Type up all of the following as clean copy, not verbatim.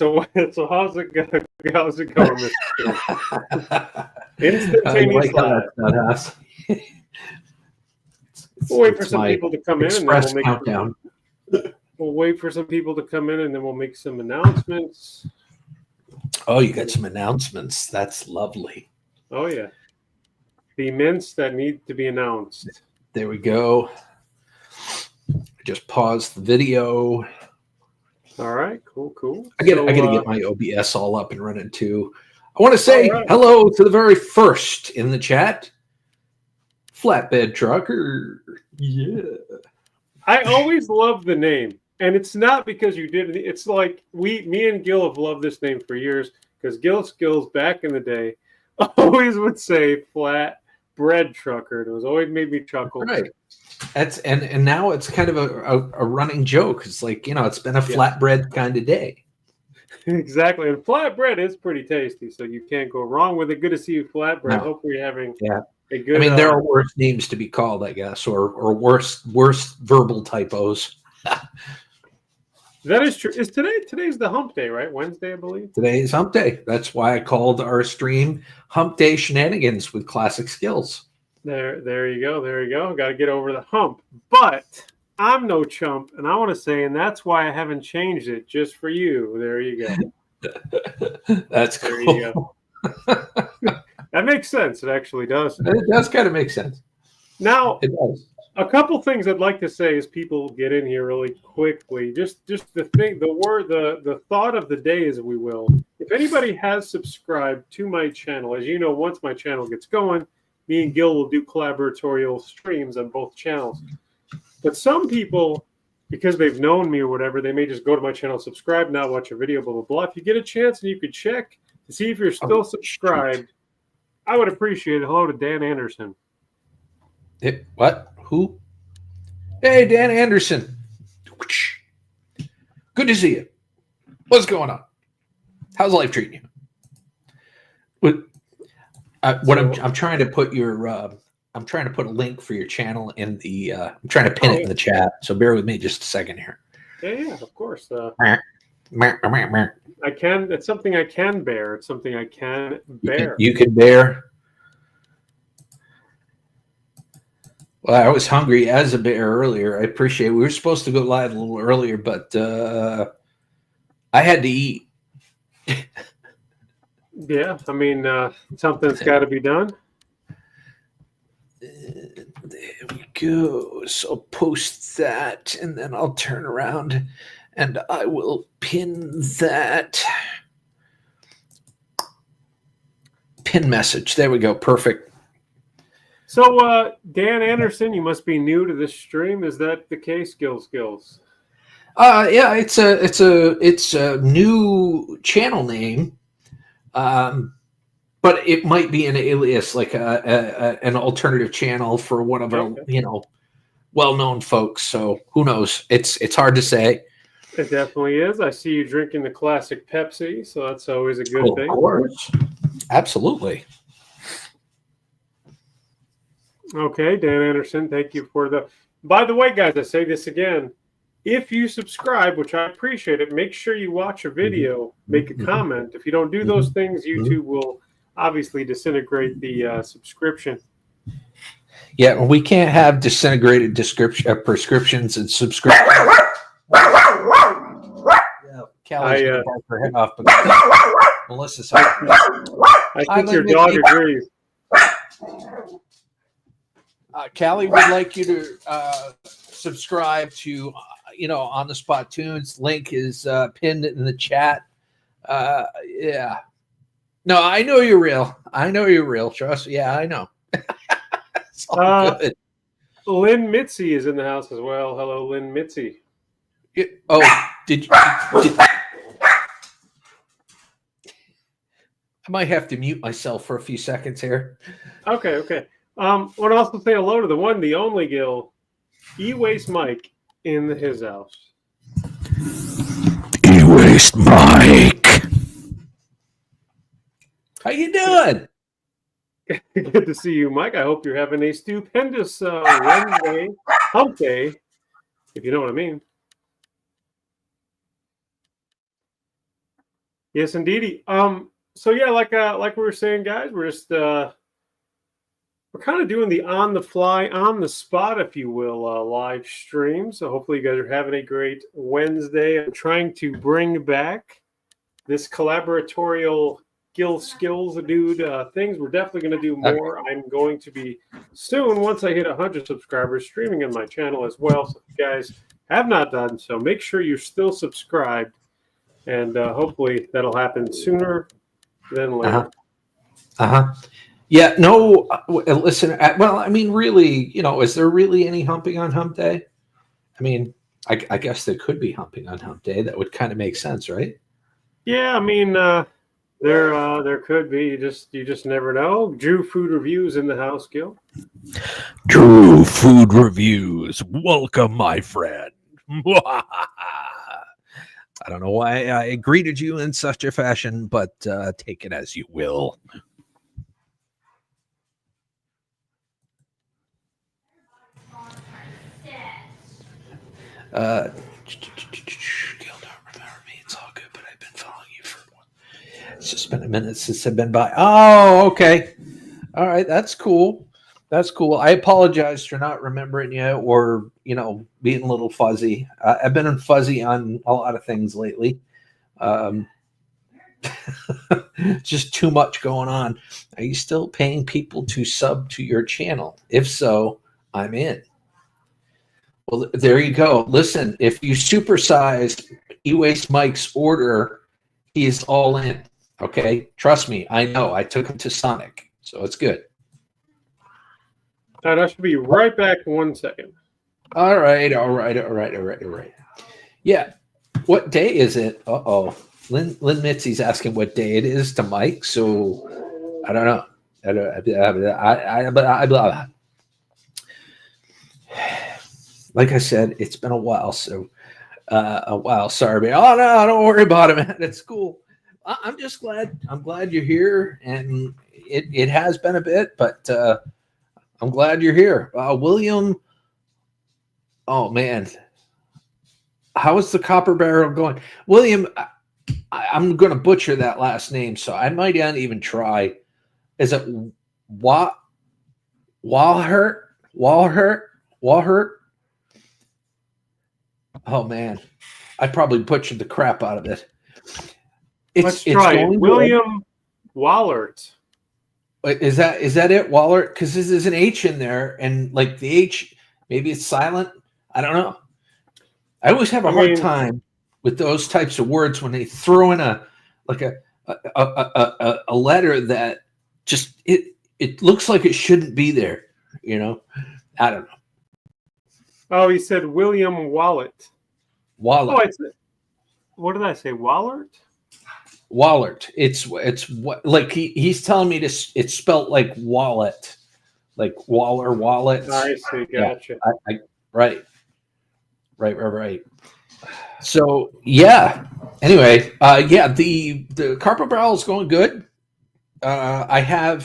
So how's it going? How's it going, Mr. Skillz? Instantaneous laugh. We'll wait for some people to come in, and then we'll make countdown. We'll wait for some people to come in, and then we'll make some announcements. Oh, you got some announcements. That's lovely. Oh, yeah. The mints that need to be announced. There we go. Just pause the video. All right, cool. I got to get my OBS all up and running too. I want to say hello to the very first in the chat. Flatbed Trucker. Yeah. I always love the name. And it's not because you did it. It's like me and Gil have loved this name for years because Gil Skillz back in the day always would say Flatbread Trucker. It was always made me chuckle. Right. That's and now it's kind of a running joke. It's like, it's been a flatbread kind of day. Exactly. And flatbread is pretty tasty, so you can't go wrong with it. Good to see you, Flatbread. No. Hopefully you're having a good. I mean, there are worse names to be called, I guess, or worse verbal typos. That is true. Is today's the Hump Day, right? Wednesday, I believe. Today is Hump Day. That's why I called our stream Hump Day Shenanigans with Classic Skills. There you go. Got to get over the hump. But I'm no chump, and I want to say, and that's why I haven't changed it just for you. There you go. That's cool. There you go. That makes sense. It actually does. It does kind of make sense. Now, it does. A couple things I'd like to say as people get in here really quickly. Just the thought of the day, as we will. If anybody has subscribed to my channel, as you know, once my channel gets going, me and Gil will do collaboratorial streams on both channels. But some people, because they've known me or whatever, they may just go to my channel, subscribe, not watch a video, blah, blah, blah. If you get a chance and you could check to see if you're still subscribed, I would appreciate it. Hello to Dan Anderson. What? Who? Hey, Dan Anderson. Good to see you. What's going on? How's life treating you? I'm trying to put your I'm trying to put a link for your channel in the I'm trying to pin it in the chat. So bear with me just a second here. Yeah, of course. I can. It's something I can bear. It's something I can bear. You can bear. Well, I was hungry as a bear earlier. I appreciate it. We were supposed to go live a little earlier, but I had to eat. Yeah, I mean, something's got to be done. There we go. So I'll post that, and then I'll turn around, and I will pin that. Pin message. There we go. Perfect. So, Dan Anderson, you must be new to this stream. Is that the case, Gil Skillz? Yeah, it's a new channel name, but it might be an alias, like an alternative channel for one of our well-known folks. So who knows? It's hard to say. It definitely is. I see you drinking the classic Pepsi, so that's always a good thing. Of course, absolutely. Okay, Dan Anderson, thank you for the... By the way, guys, I say this again. If you subscribe, which I appreciate it, make sure you watch a video, make a comment. If you don't do those things, YouTube will obviously disintegrate the subscription. Yeah, we can't have disintegrated prescriptions and subscriptions. Callie's going to bark her head off. Melissa's I think your dog agrees. Callie would like you to subscribe to, On the Spot Tunes. Link is pinned in the chat. Yeah. No, I know you're real. Trust me. Yeah, I know. It's all good. Lynn Mitzi is in the house as well. Hello, Lynn Mitzi. Did you? I might have to mute myself for a few seconds here. Okay. I want to also say hello to the one, the only Gil, E-Waste Mike in his house. E-Waste Mike. How you doing? Good to see you, Mike. I hope you're having a stupendous Wednesday, Hump Day, if you know what I mean. Yes, indeedy. So yeah, like we were saying, guys, we're just we're kind of doing the on the fly, on the spot, if you will, live stream. So hopefully you guys are having a great Wednesday. I'm trying to bring back this collaboratorial Gil Skillz dude things. We're definitely going to do more. I'm going to be soon, once I hit 100 subscribers, streaming in my channel as well. So if you guys have not done so, make sure you're still subscribed, and hopefully that'll happen sooner than later. Yeah, no, listen, well, I mean, really, is there really any humping on Hump Day? I mean, I guess there could be humping on Hump Day. That would kind of make sense, right? Yeah, I mean, there could be. You just never know. Drew Food Reviews in the house, Gil. Drew Food Reviews. Welcome, my friend. I don't know why I greeted you in such a fashion, but take it as you will. Gil, don't remember me. It's all good, but I've been following you for it's just been a minute since I've been by. Oh, okay. All right, that's cool. That's cool. I apologize for not remembering you or, being a little fuzzy. I've been fuzzy on a lot of things lately. Just too much going on. Are you still paying people to sub to your channel? If so, I'm in. Well, there you go. Listen, if you supersize E-Waste Mike's order, he is all in. Okay? Trust me. I know. I took him to Sonic, so it's good. I should be right back in 1 second. All right. Yeah. What day is it? Uh-oh. Lynn Mitzi's asking what day it is to Mike, so I don't know. Like I said, it's been a while, so sorry. Oh no, don't worry about it, man. It's cool. I'm just glad. I'm glad you're here, and it has been a bit, but I'm glad you're here, William. Oh man, how is the Copper Barrel going, William? I'm going to butcher that last name, so I might not even try. Is it Walhurt? Oh man, I probably butchered the crap out of it. Let's try it. William Wallert. Is that it, Wallert? Because there's an H in there, and like the H, maybe it's silent. I don't know. I always have a hard time with those types of words when they throw in a letter that just it looks like it shouldn't be there. I don't know. Oh, he said William Wallet. Wallert. Oh, what did I say? Wallert? Wallert. It's what, like he's telling me this. It's spelt like wallet, like Waller wallet. I see. Gotcha. Yeah, right. So yeah. Anyway, the Carpet Barrel is going good. I'm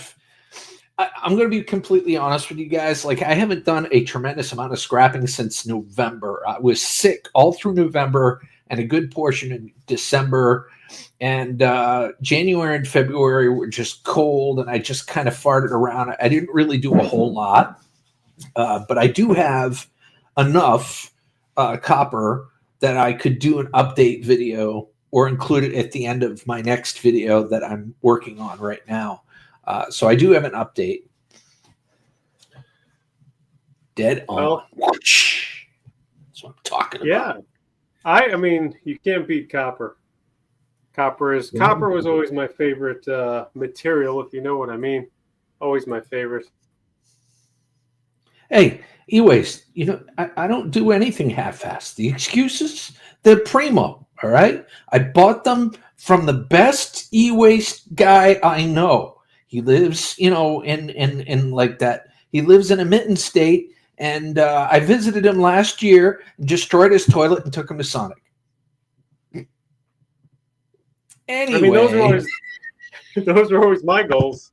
going to be completely honest with you guys. Like, I haven't done a tremendous amount of scrapping since November. I was sick all through November and a good portion in December. And January and February were just cold, and I just kind of farted around. I didn't really do a whole lot. But I do have enough copper that I could do an update video or include it at the end of my next video that I'm working on right now. So I do have an update. Dead on. Well, that's what I'm talking about. Yeah. I mean, you can't beat copper. Copper was always my favorite material, if you know what I mean. Always my favorite. Hey, E-Waste, I don't do anything half-assed. The excuses, they're primo, all right? I bought them from the best E-Waste guy I know. He lives, in like that. He lives in a Mitten State, and I visited him last year, destroyed his toilet, and took him to Sonic. Anyway, I mean, those are always my goals.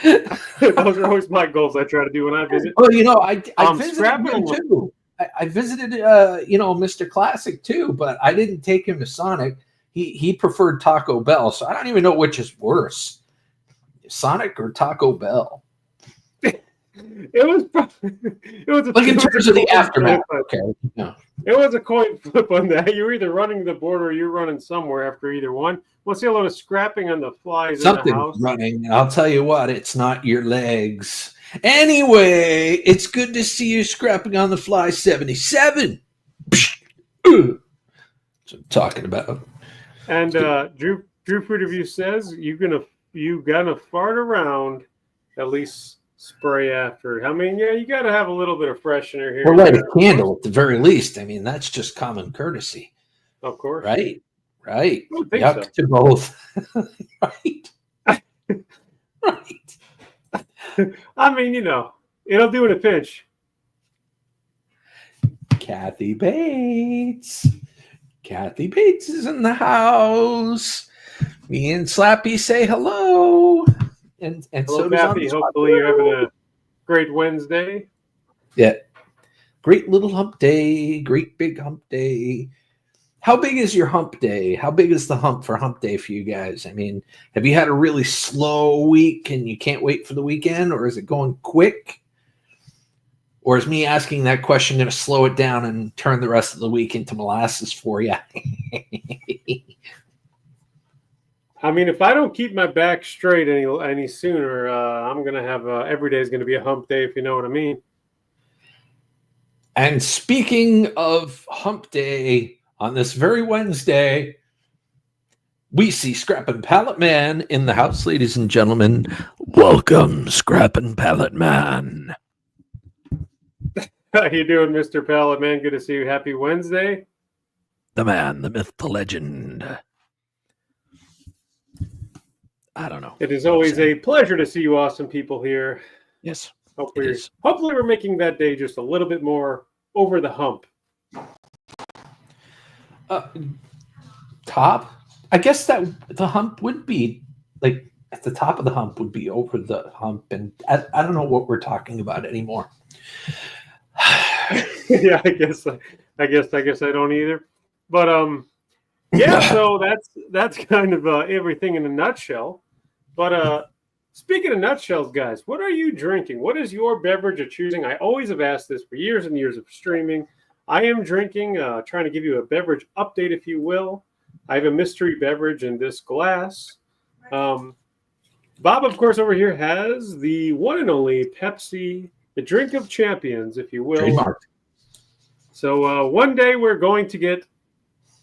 Those are always my goals. I try to do when I visit. Well, I visited him too. I visited, Mr. Classic too, but I didn't take him to Sonic. he preferred Taco Bell. So I don't even know which is worse, Sonic or Taco Bell. It was Like in terms of the aftermath. Okay. No. It was a coin flip on that. You're either running the board or you're running somewhere after either one. We'll see a lot of scrapping on the flies in the house. Something's running. I'll tell you what, it's not your legs. Anyway, it's good to see you scrapping on the fly 77. That's what I'm talking about. And Drew Food Review says you gonna fart around, at least spray after. I mean, yeah, you got to have a little bit of freshener here. Or light a candle at the very least. I mean, that's just common courtesy. Of course. Right. Yuck to both. Right. Right. I mean, it'll do in a pinch. Kathy Bates. Kathy Bates is in the house. Me and Slappy say hello. And Hello, so does Kathy. Hopefully you're having a great Wednesday. Yeah. Great little hump day. Great big hump day. How big is your hump day? How big is the hump for hump day for you guys? I mean, have you had a really slow week and you can't wait for the weekend, or is it going quick? Or is me asking that question going to slow it down and turn the rest of the week into molasses for you? I mean, if I don't keep my back straight any sooner, I'm going to have every day is going to be a hump day, if you know what I mean. And speaking of hump day, on this very Wednesday, we see Scrappin' Pallet Man in the house, ladies and gentlemen. Welcome, Scrappin' Pallet Man. How you doing, Mr. Pallet Man? Good to see you. Happy Wednesday. The man, the myth, the legend. I don't know. It is always a pleasure to see you awesome people here. Yes. Hopefully we're making that day just a little bit more over the hump. Top? I guess that the hump would be, like, at the top of the hump would be over the hump. And I don't know what we're talking about anymore. Yeah, I guess I don't either. But yeah, so that's kind of everything in a nutshell. But speaking of nutshells, guys, what are you drinking? What is your beverage of choosing? I always have asked this for years and years of streaming. I am drinking, trying to give you a beverage update, if you will. I have a mystery beverage in this glass. Bob, of course, over here has the one and only Pepsi, the drink of champions, if you will. Trademark. So one day we're going to get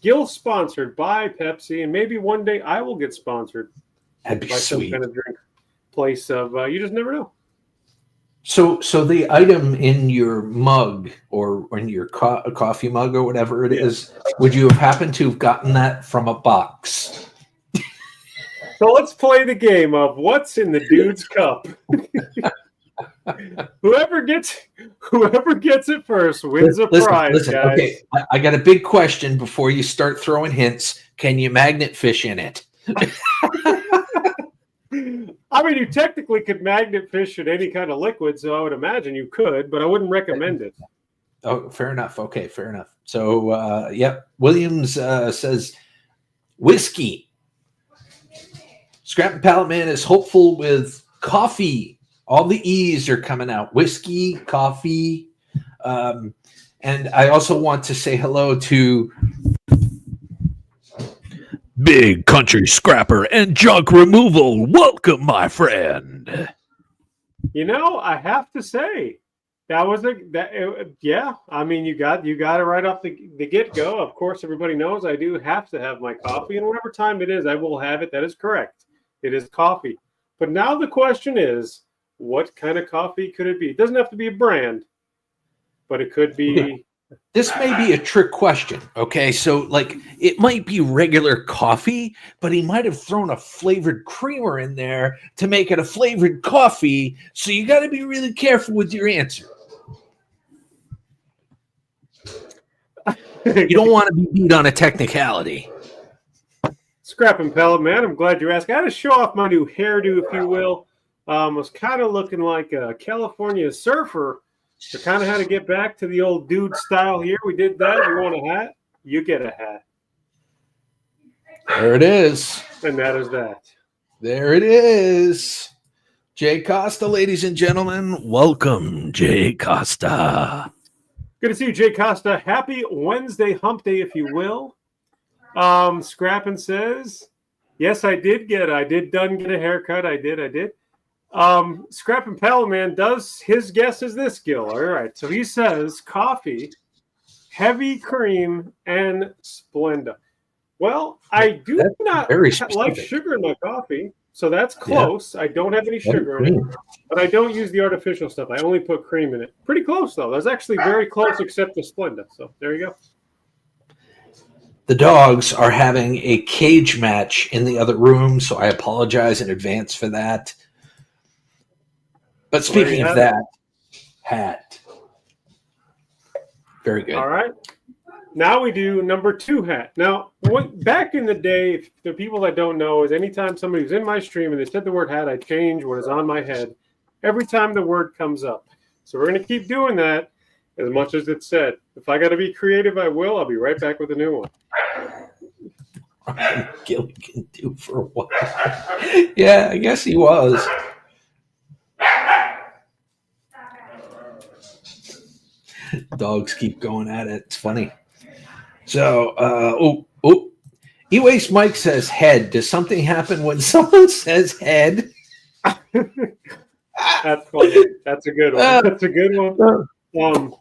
Gil sponsored by Pepsi, and maybe one day I will get sponsored That'd be by sweet. some kind of drink place of you just never know. So the item in your mug or in your coffee mug or whatever it is, would you have happened to have gotten that from a box? So let's play the game of what's in the dude's cup. Whoever gets it first wins a prize, guys. Okay, I got a big question before you start throwing hints. Can you magnet fish in it? I mean, you technically could magnet fish in any kind of liquid, so I would imagine you could, but I wouldn't recommend it. Oh, fair enough. Okay, fair enough. So, yep. Williams says whiskey. Scrappin' Pallet Man is hopeful with coffee. All the E's are coming out. Whiskey, coffee. And I also want to say hello to Big Country Scrapper and Junk Removal. Welcome, my friend. I have to say, yeah. I mean, you got it right off the get-go. Of course, everybody knows I do have to have my coffee, and whatever time it is, I will have it. That is correct. It is coffee. But now the question is, what kind of coffee could it be? It doesn't have to be a brand, but it could be... Yeah. This may be a trick question, okay? So, like, it might be regular coffee, but he might have thrown a flavored creamer in there to make it a flavored coffee, so you got to be really careful with your answer. You don't want to be beat on a technicality. Scrappin' Pallet Man, I'm glad you asked. I had to show off my new hairdo, if you will. I was kind of looking like a California surfer. So kind of had to get back to the old dude style here. We did that. You want a hat? You get a hat. There it is. And that is that. There it is. Jay Costa, ladies and gentlemen. Welcome, Jay Costa. Good to see you, Jay Costa. Happy Wednesday hump day, if you will. Scrappin says, yes, I did get a haircut. I did. Scrappin Pal Man does his guess is this, Gil. All right. So he says coffee, heavy cream, and Splenda. Well, I do That's not very like specific. sugar in my coffee, so that's close. I don't have any sugar in it, but I don't use the artificial stuff. I only put cream in it. Pretty close, though. That's actually very close, except the Splenda. So there you go. The dogs are having a cage match in the other room, so I apologize in advance for that. But speaking of that, hat. Very good. All right. Now we do number 2 hat. Now, back in the day, if the people that don't know, is anytime somebody was in my stream and they said the word hat, I change what is on my head every time the word comes up. So we're going to keep doing that as much as it's said. If I got to be creative, I will. I'll be right back with a new one. Gil can do for a while. Yeah, I guess he was. Dogs keep going at it. It's funny. So, E-Waste Mike says head. Does something happen when someone says head? That's funny. That's a good one. That's a good one.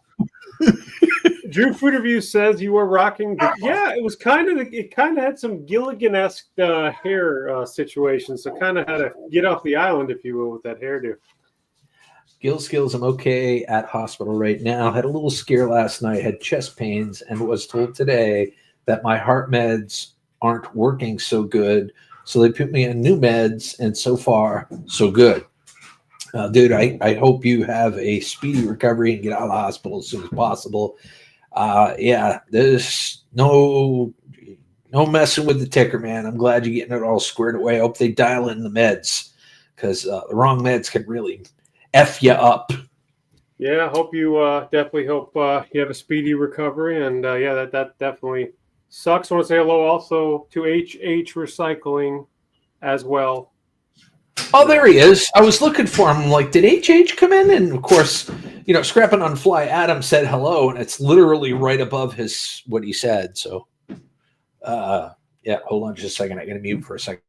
Drew Food Review says you were rocking. Yeah, it was it kind of had some Gilligan-esque hair situation. So kind of had to get off the island, if you will, with that hairdo. Gil Skillz, I'm okay at hospital right now. Had a little scare last night, had chest pains, and was told today that my heart meds aren't working so good. So they put me on new meds, and so far, so good. Dude, I hope you have a speedy recovery and get out of the hospital as soon as possible. Yeah, there's no messing with the ticker, man. I'm glad you're getting it all squared away. I hope they dial in the meds, because the wrong meds can really F you up. Yeah, I hope you definitely hope you have a speedy recovery. And yeah, that definitely sucks. I want to say hello also to HH Recycling as well. Oh, there he is. I was looking for him. I'm like, did HH come in? And of course, Scrapping on Fly Adam said hello, and it's literally right above what he said. So, yeah, hold on just a second. I got to mute for a second.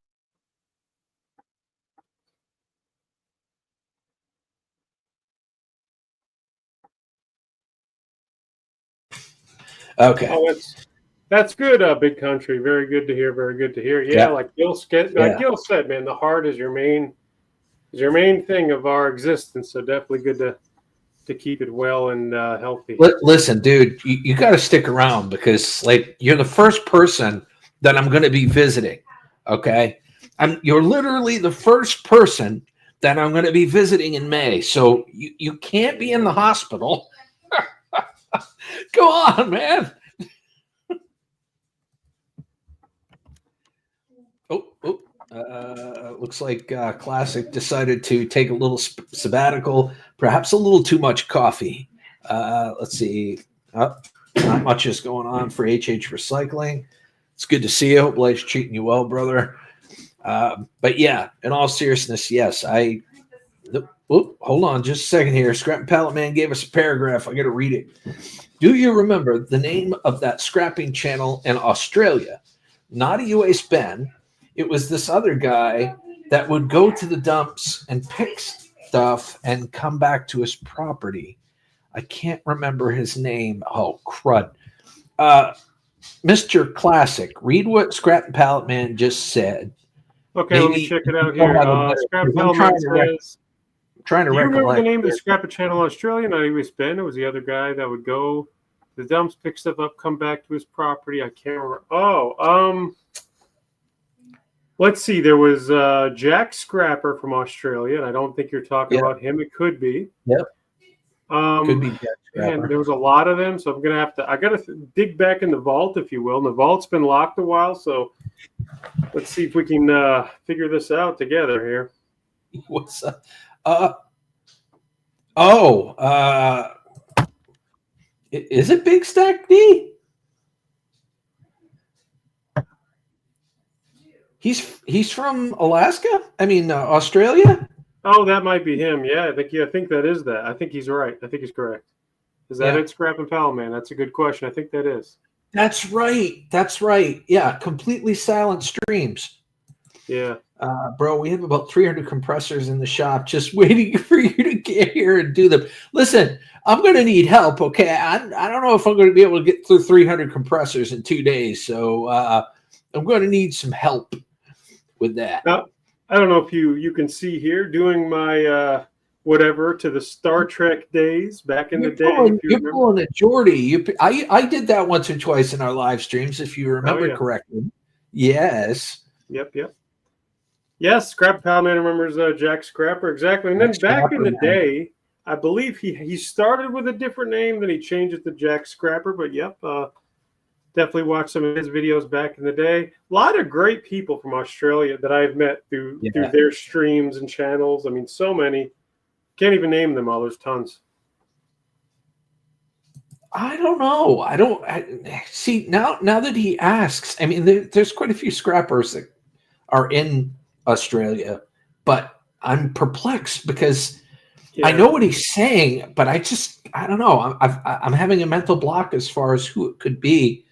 Okay. Oh, that's good, Big Country. Very good to hear. Very good to hear. Yeah, like Gil said, man, the heart is your main thing of our existence. So definitely good to keep it well and healthy. Listen, dude, you got to stick around, because you're the first person that I'm going to be visiting. Okay, you're literally the first person that I'm going to be visiting in May. So you can't be in the hospital. Go on, man. Looks like Classic decided to take a little sabbatical, perhaps a little too much coffee. Let's see. Not much is going on for HH Recycling. It's good to see you. Hope life's treating you well, brother. But yeah, in all seriousness, yes, hold on just a second here. Scrap Pallet Man gave us a paragraph. I got to read it. Do you remember the name of that scrapping channel in Australia? Not a US Ben. It was this other guy that would go to the dumps and pick stuff and come back to his property. I can't remember his name. Oh, crud. Mr. Classic, read what Scrap Pallet Man just said. Okay, let me check it out here. Scrap Pallet Man says, trying to do you recollect. remember the name of the Scrapper Channel in Australia? Not US Ben. It was the other guy that would go to the dumps, pick stuff up, come back to his property. I can't remember. Let's see. There was Jack Scrapper from Australia, and I don't think you're talking about him. It could be. Yep. Could be Jack Scrapper. And there was a lot of them, so I gotta dig back in the vault, if you will. And the vault's been locked a while, so let's see if we can figure this out together here. What's up? Is it Big Stack D? He's from Alaska. I mean, Australia. Oh, that might be him. Yeah, I think that is that. I think he's right. I think he's correct. Is that it, Scrap and Pal Man? That's a good question. I think that is. That's right. That's right. Yeah, completely silent streams. Yeah. Bro, we have about 300 compressors in the shop just waiting for you to get here and do them. Listen, I'm going to need help, okay? I don't know if I'm going to be able to get through 300 compressors in 2 days, so I'm going to need some help with that. I don't know if you can see here doing my whatever to the Star Trek days back in the day. You're pulling a Geordie. I did that once or twice in our live streams, if you remember correctly. Yes. Yep. Yes, Scrap Pal Man remembers Jack Scrapper, exactly. And then back in the day, I believe he started with a different name, then he changed it to Jack Scrapper. But definitely watched some of his videos back in the day. A lot of great people from Australia that I've met through their streams and channels. I mean, so many. Can't even name them all. There's tons. I don't know. See, now that he asks, I mean, there's quite a few scrappers that are in Australia, but I'm perplexed because I know what he's saying, but I don't know. I'm having a mental block as far as who it could be.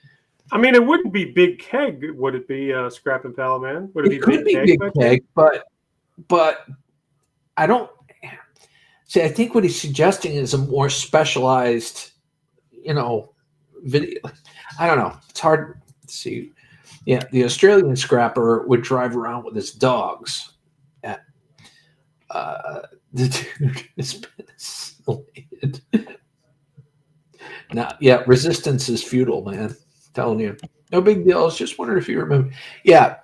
I mean, it wouldn't be Big Keg, would it be, Scrap and Pal Man? It could be Big Keg, but I don't see. I think what he's suggesting is a more specialized, video. I don't know. It's hard to see. Yeah, the Australian scrapper would drive around with his dogs. The dude has been assaulted. Resistance is futile, man. I'm telling you. No big deal. I was just wondering if you remember. Yeah.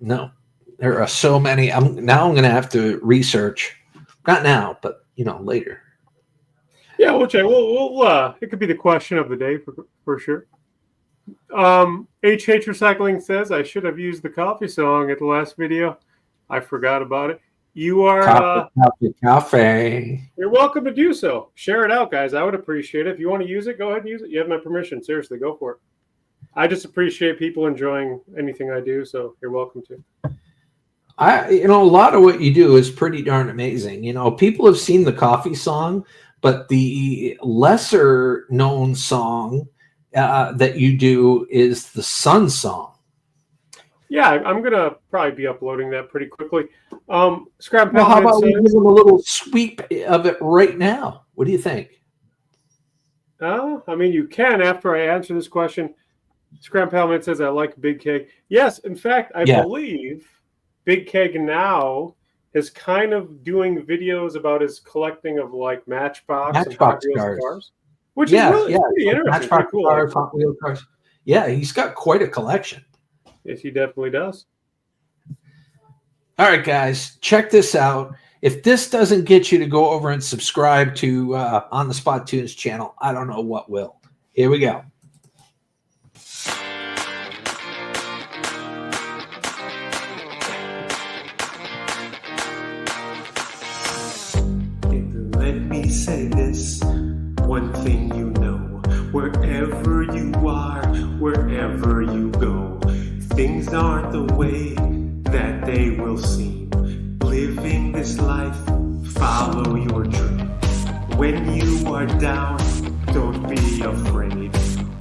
No. There are so many. I'm going to have to research. Not now, but, later. Yeah, we'll check. It could be the question of the day for sure. HH Recycling says, I should have used the coffee song at the last video. I forgot about it. You are coffee. You're welcome to do so. Share it out, guys. I would appreciate it. If you want to use it, go ahead and use it. You have my permission. Seriously, go for it. I just appreciate people enjoying anything I do, so you're welcome to. A lot of what you do is pretty darn amazing. People have seen the coffee song, but the lesser known song that you do is the Sun song. Yeah, I'm gonna probably be uploading that pretty quickly. Scrap. Well, how about we give them a little sweep of it right now? What do you think? I mean, you can after I answer this question. Scrap Palman says, "I like Big Keg." Yes, in fact, I believe Big Keg now is kind of doing videos about his collecting of like Matchbox and Hot Wheels cars. Which is really interesting. Matchbox cool. cars, Hot Wheel cars. Yeah, he's got quite a collection. Yes, he definitely does. All right, guys, check this out. If this doesn't get you to go over and subscribe to On the Spot Tunes channel, I don't know what will. Here we go. Let me say this, one thing you know, wherever you are, wherever you go, things aren't the way that they will seem. Living this life, follow your dream. When you are down, don't be afraid.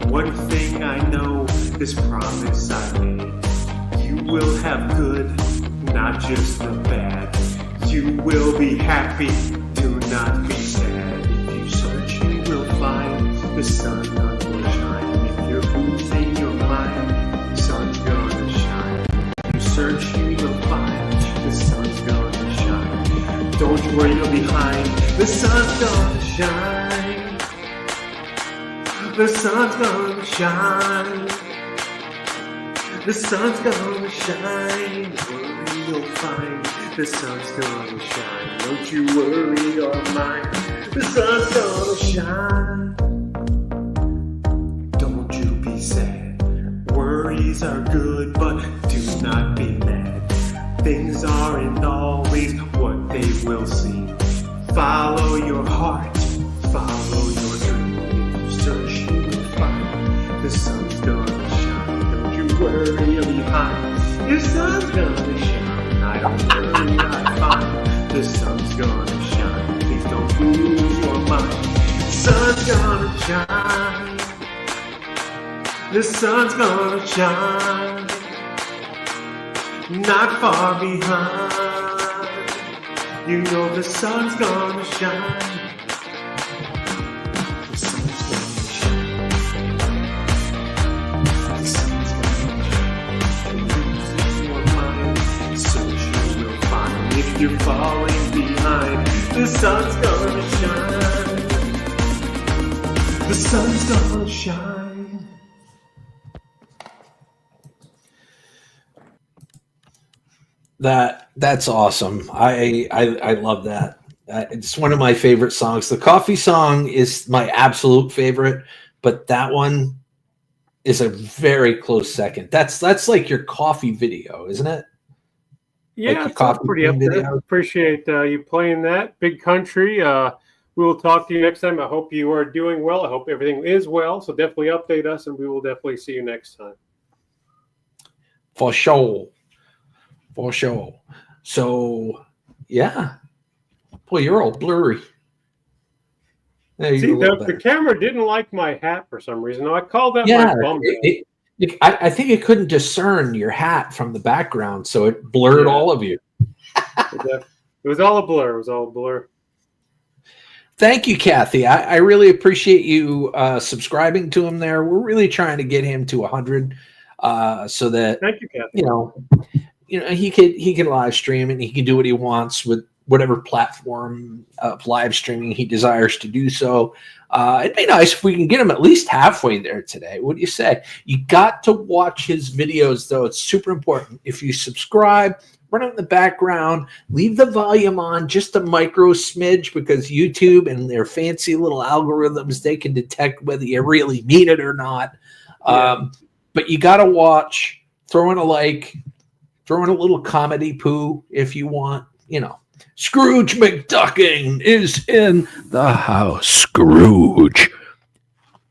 One thing I know, this promise I made. You will have good, not just the bad. You will be happy, do not be sad. If you search, you will find the sun will shine. If you're losing your mind, the sun's gonna shine. If you search, you will find the sun's gonna shine. Don't worry, you're behind. The sun's gonna shine. The sun's gonna shine. The sun's gonna shine. Worry, you'll find. The sun's gonna shine. Don't you worry or mind. The sun's gonna shine. Don't you be sad. Worries are good, but do not be mad. Things aren't always what they will seem. Follow your heart, follow your dream. If you search, you will find. The sun's gonna shine. Don't you worry or behind. The sun's gonna shine. I don't worry, I find the sun's gonna shine. Please don't lose your mind. Sun's gonna shine. The sun's gonna shine. Not far behind. You know the sun's gonna shine. The sun's gonna shine. The sun's gonna shine. Losing your mind, search you will find. If you're falling behind, the sun's gonna shine. The sun's gonna shine. That's awesome. I love that. It's one of my favorite songs. The coffee song is my absolute favorite, but that one is a very close second. That's like your coffee video, isn't it? Yeah, Like it's all pretty up there. Appreciate you playing that. Big Country. We will talk to you next time. I hope you are doing well. I hope everything is well. So definitely update us, and we will definitely see you next time. For sure. For sure. So, yeah. Boy, you're all blurry. See, the camera didn't like my hat for some reason. I called that my bum. I think it couldn't discern your hat from the background, so it blurred all of you. It was all a blur. It was all a blur. Thank you, Kathy. I really appreciate you subscribing to him there. We're really trying to get him to 100 so that, thank you, Kathy. You know, he can live stream and he can do what he wants with whatever platform of live streaming he desires to do so. It'd be nice if we can get him at least halfway there today. What do you say? You got to watch his videos, though. It's super important. If you subscribe, run it in the background, leave the volume on just a micro smidge, because YouTube and their fancy little algorithms, they can detect whether you really mean it or not. Yeah. But you got to watch, throw in a like, throw in a little comedy poo if you want, you know. Scrooge McDucking is in the house. Scrooge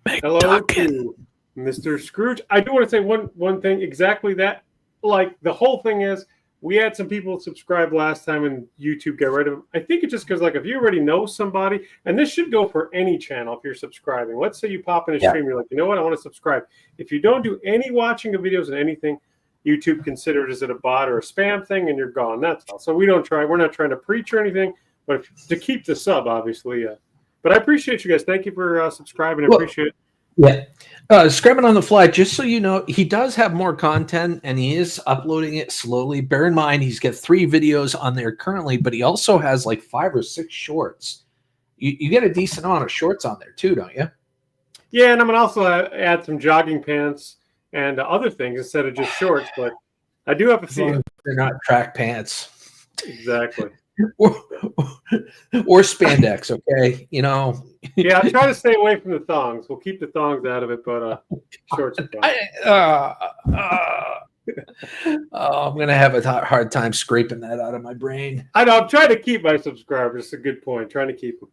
McDucking. Hello, Mr. Scrooge. I do want to say one thing, exactly that. Like, the whole thing is, we had some people subscribe last time and YouTube got rid of them. I think it's just because, like, if you already know somebody, and this should go for any channel if you're subscribing. Let's say you pop in a stream, you're like, you know what, I want to subscribe. If you don't do any watching of videos and anything, YouTube considers it a bot or a spam thing, and you're gone. That's all. So we don't try. We're not trying to preach or anything, but to keep the sub, obviously. But I appreciate you guys. Thank you for subscribing. I appreciate it. Yeah. Scrubbing on the fly, just so you know, he does have more content, and he is uploading it slowly. Bear in mind, he's got 3 videos on there currently, but he also has like 5 or 6 shorts. You get a decent amount of shorts on there too, don't you? Yeah, and I'm going to also add some jogging pants and other things instead of just shorts, but I do have a few. They're not track pants. Exactly. or spandex, okay? You know. Yeah, I'm trying to stay away from the thongs. We'll keep the thongs out of it, but shorts are fine. I'm going to have a hard time scraping that out of my brain. I know. I'm trying to keep my subscribers. It's a good point. Trying to keep them.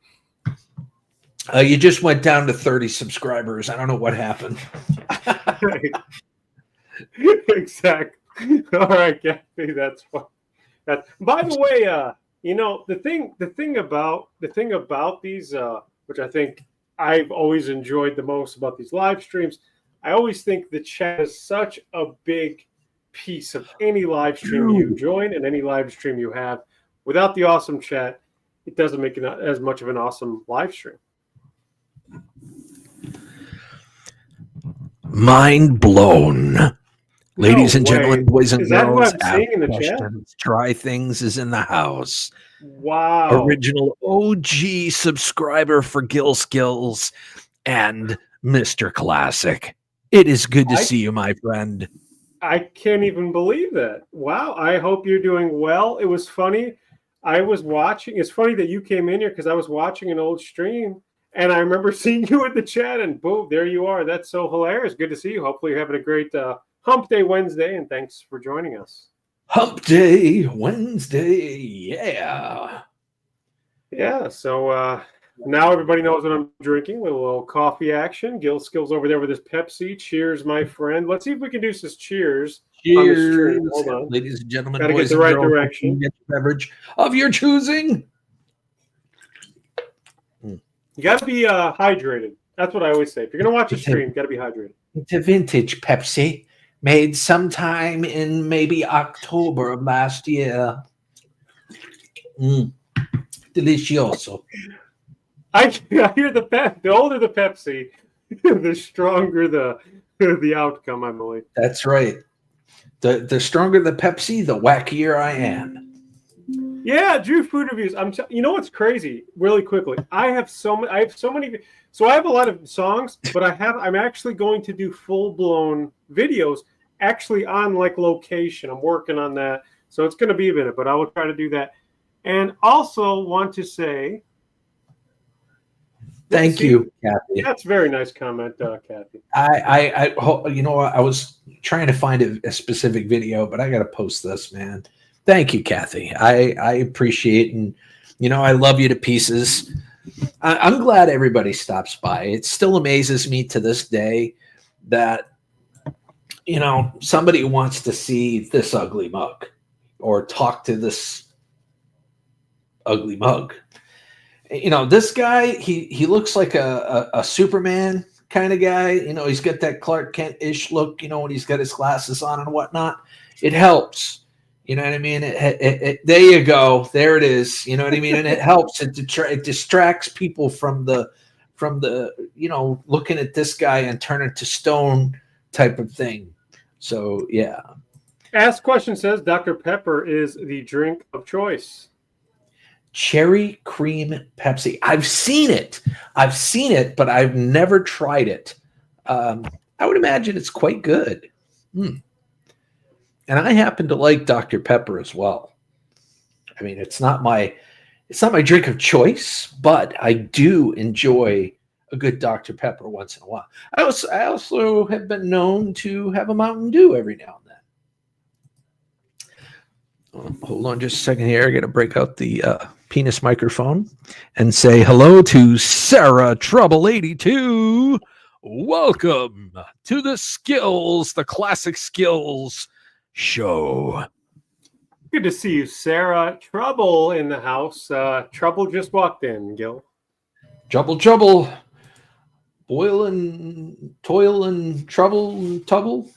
You just went down to 30 subscribers. I don't know what happened. Exactly. All right, Kathy, that's fine. By the way, you know, the thing about these, which I think I've always enjoyed the most about these live streams, I always think the chat is such a big piece of any live stream you join and any live stream you have. Without the awesome chat, it doesn't make it as much of an awesome live stream. Mind blown. Ladies and way. gentlemen, boys and Is that girls, what I'm seeing in the chat? Try Things is in the house. Wow. Original OG subscriber for Gil Skillz and Mr. Classic. It is good to see you, my friend. I can't even believe that. Wow. I hope you're doing well. It was funny. I was watching. It's funny that you came in here because I was watching an old stream. And I remember seeing you in the chat, and boom, there you are. That's so hilarious. Good to see you. Hopefully you're having a great Hump Day Wednesday, and thanks for joining us. Hump Day Wednesday, yeah. Yeah, so Now everybody knows what I'm drinking. A little coffee action. Gil Skillz over there with his Pepsi. Cheers, my friend. Let's see if we can do some cheers on the stream. Hold on. Ladies and gentlemen, Gotta get boys the and right girls, direction. get your beverage of your choosing. You got to be hydrated. That's what I always say. If you're going to watch a stream, you got to be hydrated. It's a vintage Pepsi made sometime in maybe October of last year. Delicioso. I hear the older the Pepsi, the stronger the outcome, I believe. That's right. The stronger the Pepsi, the wackier I am. Yeah, Drew food reviews. You know what's crazy? Really quickly, I have so many. So I have a lot of songs, but I'm actually going to do full blown videos, actually on like location. I'm working on that, so it's going to be a minute, but I will try to do that. And also want to say, thank you, Kathy. That's a very nice comment, Kathy. I you know what? I was trying to find a specific video, but I got to post this, man. Thank you, Kathy. I appreciate, and you know, I love you to pieces. I'm glad everybody stops by. It still amazes me to this day that, you know, somebody wants to see this ugly mug or talk to this ugly mug. You know, this guy, he looks like a Superman kind of guy. You know, he's got that Clark Kent-ish look, you know, when he's got his glasses on and whatnot. It helps. You know what I mean? There you go. There it is. You know what I mean? And it helps. It distracts people from the, you know, looking at this guy and turning to stone type of thing. So, yeah. Ask Question says Dr. Pepper is the drink of choice. Cherry cream Pepsi. I've seen it, but I've never tried it. I would imagine it's quite good. And I happen to like Dr. Pepper as well. I mean, it's not my drink of choice, but I do enjoy a good Dr. Pepper once in a while. I also have been known to have a Mountain Dew every now and then. Hold on just a second here. I got to break out the penis microphone and say hello to Sarah Trouble 82. Welcome to the Skillz, the Classic Skillz show. Good to see you, Sarah. Trouble in the house. Trouble just walked in, Gil. Trouble. Boil and toil and trouble.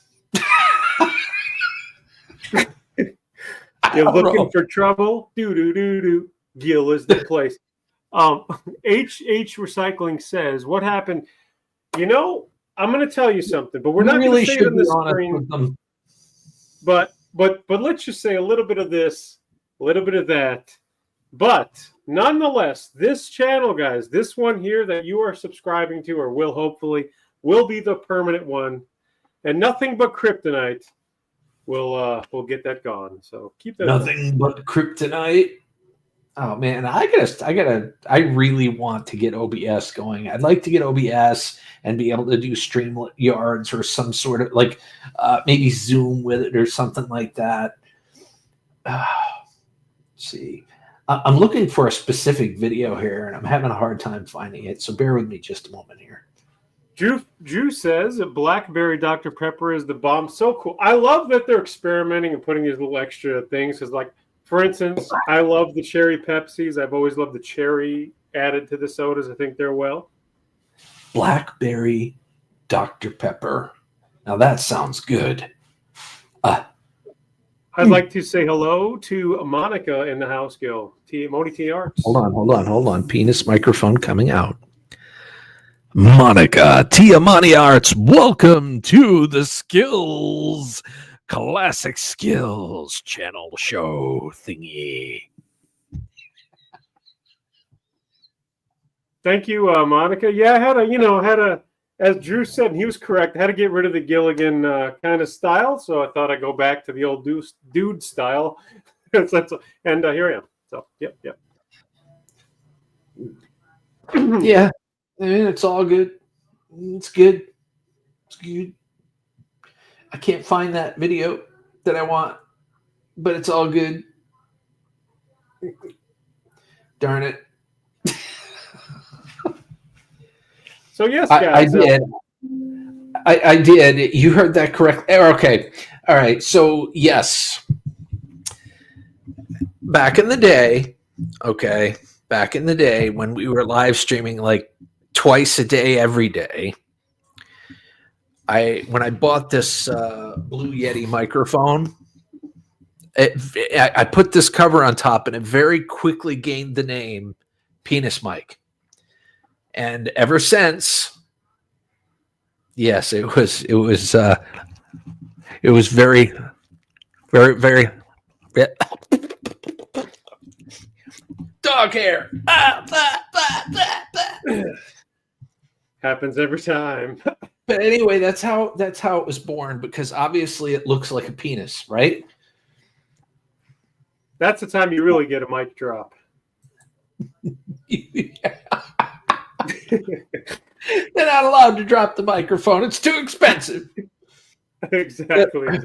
You're looking for trouble? Do. Gil is the place. HH Recycling says, what happened? You know, I'm going to tell you something, but we're not really going to say it on the screen. But let's just say a little bit of this, a little bit of that. But nonetheless, this channel, guys, this one here that you are subscribing to, or will hopefully, will be the permanent one. And nothing but kryptonite will get that gone. So keep that. Nothing but kryptonite. Oh man, I really want to get OBS going. I'd like to get OBS and be able to do StreamYards or some sort of like maybe Zoom with it or something like that. Let's see. I'm looking for a specific video here and I'm having a hard time finding it. So bear with me just a moment here. Drew says that Blackberry Dr. Pepper is the bomb. So cool. I love that they're experimenting and putting these little extra things. Because like, for instance, I love the cherry Pepsis. I've always loved the cherry added to the sodas. I think they're well. Blackberry Dr. Pepper. Now that sounds good. I'd like to say hello to Monica in the house, Gil. Moni T Arts. Hold on. Penis microphone coming out. Monica Tiamani Arts, welcome to the Skillz Classic Skillz channel show thingy. Thank you, Monica. Yeah, I had a, as Drew said, and he was correct, I had to get rid of the Gilligan kind of style, so I thought I'd go back to the old dude style. And here I am. So, yep. Yeah. I mean, it's all good. It's good. I can't find that video that I want, but it's all good. Darn it. So yes, I guys. did. I did. You heard that correctly. Okay. All right. So yes, back in the day, when we were live streaming like twice a day, every day, when I bought this Blue Yeti microphone, I put this cover on top, and it very quickly gained the name Penis Mic. And ever since, yes, it was very, very, very dog hair. Happens every time. But anyway, that's how it was born, because obviously it looks like a penis, right? That's the time you really get a mic drop. They're not allowed to drop the microphone. It's too expensive. Exactly.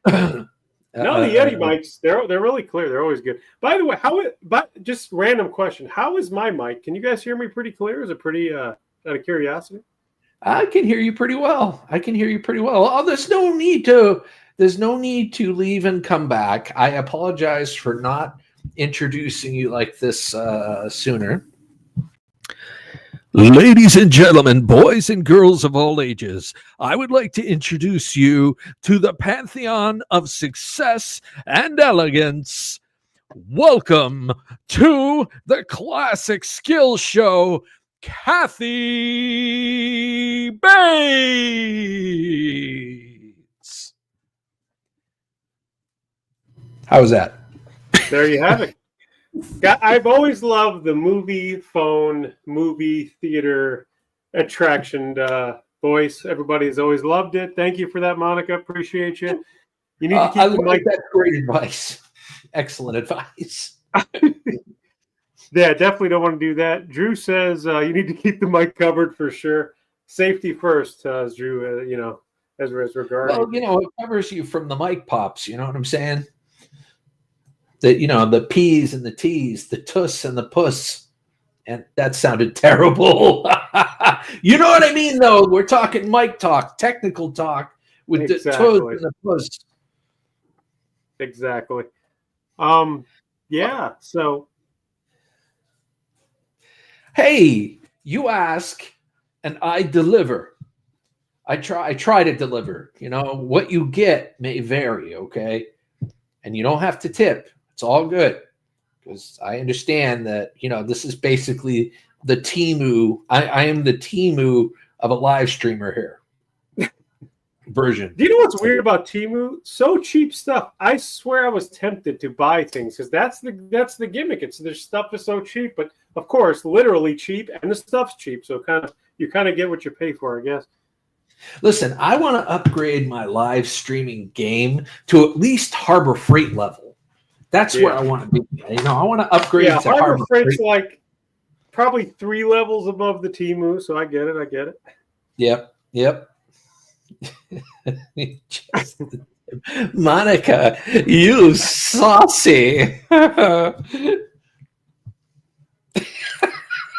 No, the Yeti mics, they're really clear. They're always good. By the way, just random question. How is my mic? Can you guys hear me pretty clear? Is it pretty out of curiosity? I can hear you pretty well. Oh, there's no need to leave and come back. I apologize for not introducing you like this sooner. Ladies and gentlemen, boys and girls of all ages, I would like to introduce you to the pantheon of success and elegance. Welcome to the Classic Skills Show, Kathy Bates. How was that? There you have it. I've always loved the movie theater attraction voice. Everybody's always loved it. Thank you for that, Monica. Appreciate you. You need to keep the mic. That's great advice. Excellent advice. Yeah, definitely don't want to do that. Drew says you need to keep the mic covered for sure. Safety first, Drew. As regards. Well, it covers you from the mic pops. You know what I'm saying? The P's and the T's, the tuss and the puss. And that sounded terrible. You know what I mean, though? We're talking mic talk, technical talk with the tuss and the puss. Exactly. Yeah, so. Hey, you ask and I deliver. I try to deliver. What you get may vary, okay? And you don't have to tip. It's all good, because I understand that, this is basically the Temu. I am the Temu of a live streamer here. Version. Do you know what's weird about Temu? So cheap stuff. I swear I was tempted to buy things, because that's the gimmick. Their stuff is so cheap, but of course, literally cheap, and the stuff's cheap. So you kind of get what you pay for, I guess. Listen, I want to upgrade my live streaming game to at least Harbor Freight level. That's where I want to be. I want to upgrade to Harbor Freight's like probably 3 levels above the Temu, so I get it. Yep. Monica, you saucy. I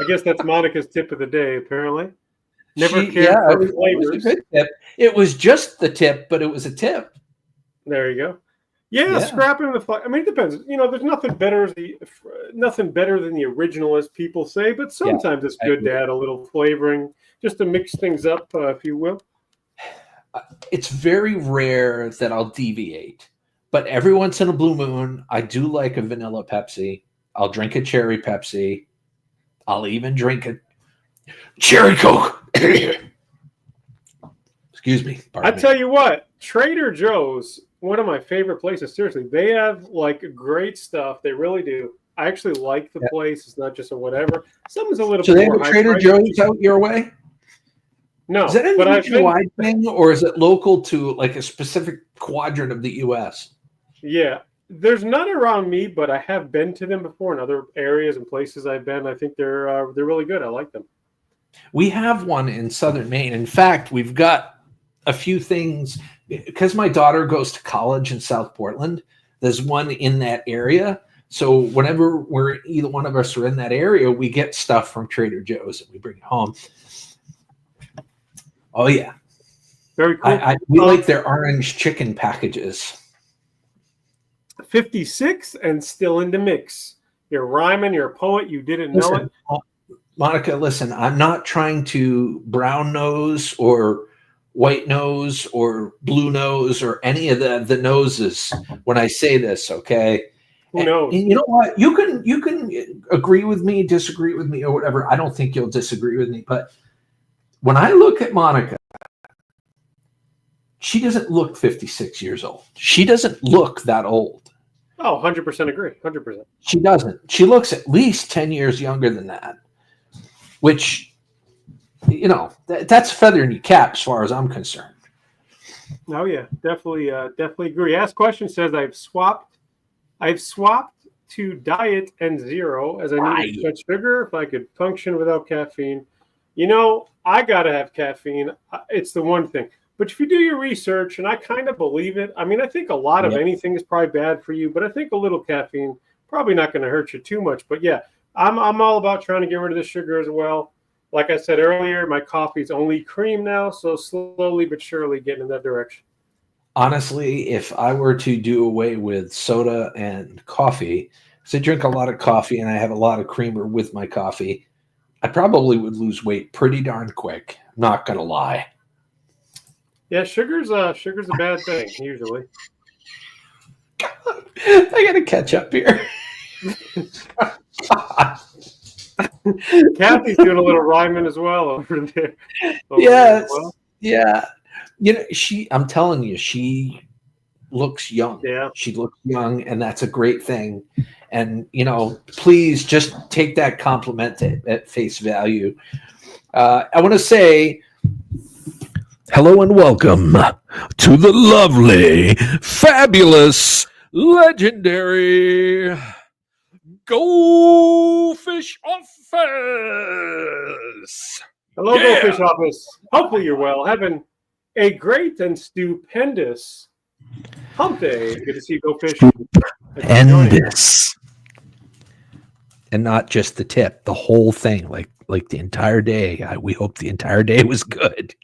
guess that's Monica's tip of the day, apparently. Never cared for flavors. It was just the tip, but it was a tip. There you go. Yeah, scrapping the flag. I mean, it depends. There's nothing better than the original, as people say. But sometimes it's good to add a little flavoring, just to mix things up, if you will. It's very rare that I'll deviate, but every once in a blue moon, I do like a vanilla Pepsi. I'll drink a cherry Pepsi. I'll even drink a cherry Coke. Excuse me. Tell you what, Trader Joe's, one of my favorite places. Seriously, they have like great stuff. They really do. I actually like the place. It's not just a whatever. Something's a little. So they have a Trader Joe's out your way? No, is that a nationwide thing, or is it local to like a specific quadrant of the U.S.? Yeah, there's none around me, but I have been to them before in other areas and places I've been. I think they're really good. I like them. We have one in Southern Maine. In fact, we've got a few things. Because my daughter goes to college in South Portland, there's one in that area. So whenever either one of us are in that area, we get stuff from Trader Joe's and we bring it home. Oh yeah. Very cool. We like their orange chicken packages. 56 and still in the mix. You're rhyming. You're a poet. You didn't know it. Monica, listen, I'm not trying to brown nose or white nose or blue nose or any of the noses when I say this, okay? Who knows? And you know what? You can agree with me, disagree with me, or whatever. I don't think you'll disagree with me, but when I look at Monica, she doesn't look 56 years old. She doesn't look that old. Oh, 100% agree. 100%. She doesn't. She looks at least 10 years younger than that, which, you know, that's a feather in your cap as far as I'm concerned. Oh yeah, definitely agree. Ask question says I've swapped to diet and zero as I need to cut sugar if I could function without caffeine. You know, I gotta have caffeine. It's the one thing. But if you do your research, and I kind of believe it, I mean, I think a lot of anything is probably bad for you, but I think a little caffeine probably not going to hurt you too much. But yeah, I'm all about trying to get rid of the sugar as well. Like I said earlier, my coffee's only cream now, so slowly but surely getting in that direction. Honestly, if I were to do away with soda and coffee, because I drink a lot of coffee and I have a lot of creamer with my coffee, I probably would lose weight pretty darn quick. Not going to lie. Yeah, sugar's a bad thing usually. I gotta catch up here. Kathy's doing a little rhyming as well over there. Yes, yeah. You know, I'm telling you, she looks young. Yeah, she looks young, and that's a great thing. And you know, please just take that compliment at face value. I want to say. Hello and welcome to the lovely, fabulous, legendary Go Fish Office. Hello, Go Fish Office. Hopefully you're well. Having a great and stupendous hump day. Good to see you, Go Fish. Stupendous. And not just the tip, the whole thing, like the entire day. We hope the entire day was good.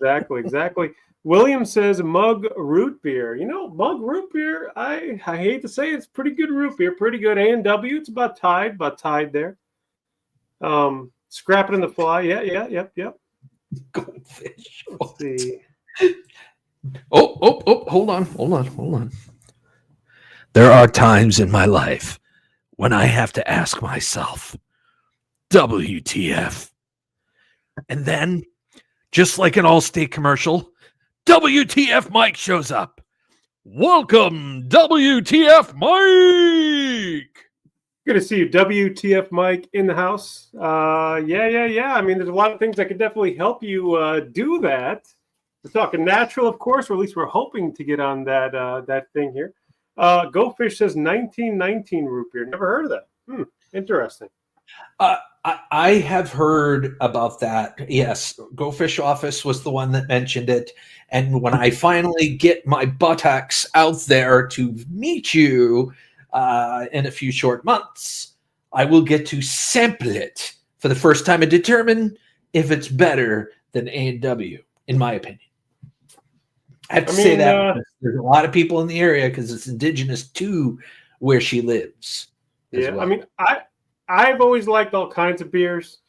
Exactly. William says mug root beer. You know, mug root beer, I hate to say it's pretty good root beer, pretty good A&W. It's about tied there. Scrapping in the fly. Yep. Goldfish. Let's see. Oh, hold on. There are times in my life when I have to ask myself, WTF? And then, just like an Allstate commercial, WTF Mike shows up. Welcome, WTF Mike. Good to see you, WTF Mike, in the house. Yeah. I mean, there's a lot of things that could definitely help you do that. We're talking natural, of course, or at least we're hoping to get on that thing here. Go Fish says 1919 root beer. Never heard of that. Interesting. I have heard about that. Yes, Go Fish Office was the one that mentioned it. And when I finally get my buttocks out there to meet you in a few short months, I will get to sample it for the first time and determine if it's better than A&W, in my opinion. I have to say that because there's a lot of people in the area because it's indigenous to where she lives. Yeah, well. I mean, I've always liked all kinds of beers.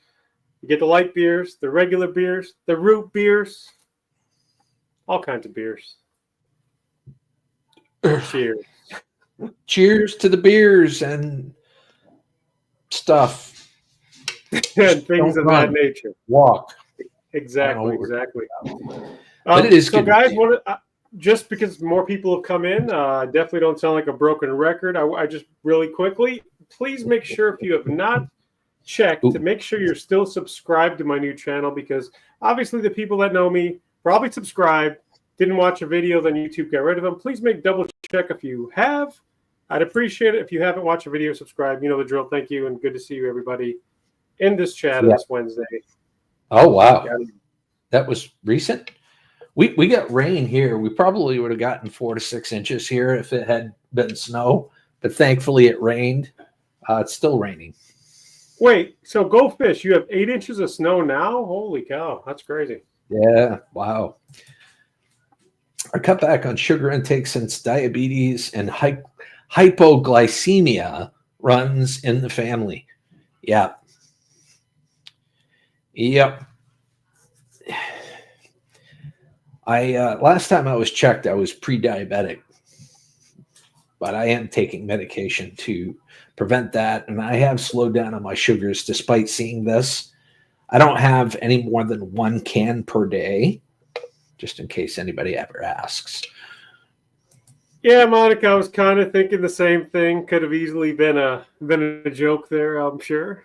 You get the light beers, the regular beers, the root beers, all kinds of beers. Cheers. Cheers to the beers and stuff. And things of that nature. Walk. Exactly. But it is so, guys, just because more people have come in, definitely don't sound like a broken record. I just really quickly, please make sure if you have not checked to make sure you're still subscribed to my new channel, because obviously the people that know me probably subscribed, didn't watch a video, then YouTube got rid of them. Please make double check if you have. I'd appreciate it if you haven't watched a video, subscribe. You know the drill. Thank you, and good to see you, everybody, in this chat this Wednesday. Oh, wow. That was recent? We got rain here. We probably would have gotten 4 to 6 inches here if it had been snow, but thankfully it rained. It's still raining. Wait, so Go Fish, you have 8 inches of snow now? Holy cow, that's crazy. Yeah. Wow. I cut back on sugar intake since diabetes and hypoglycemia runs in the family. Yeah. Yep. Last time I was checked, I was pre-diabetic, but I am taking medication to prevent that, and I have slowed down on my sugars despite seeing this. I don't have any more than 1 can per day, just in case anybody ever asks. Yeah, Monica, I was kind of thinking the same thing. Could have easily been a joke there, I'm sure.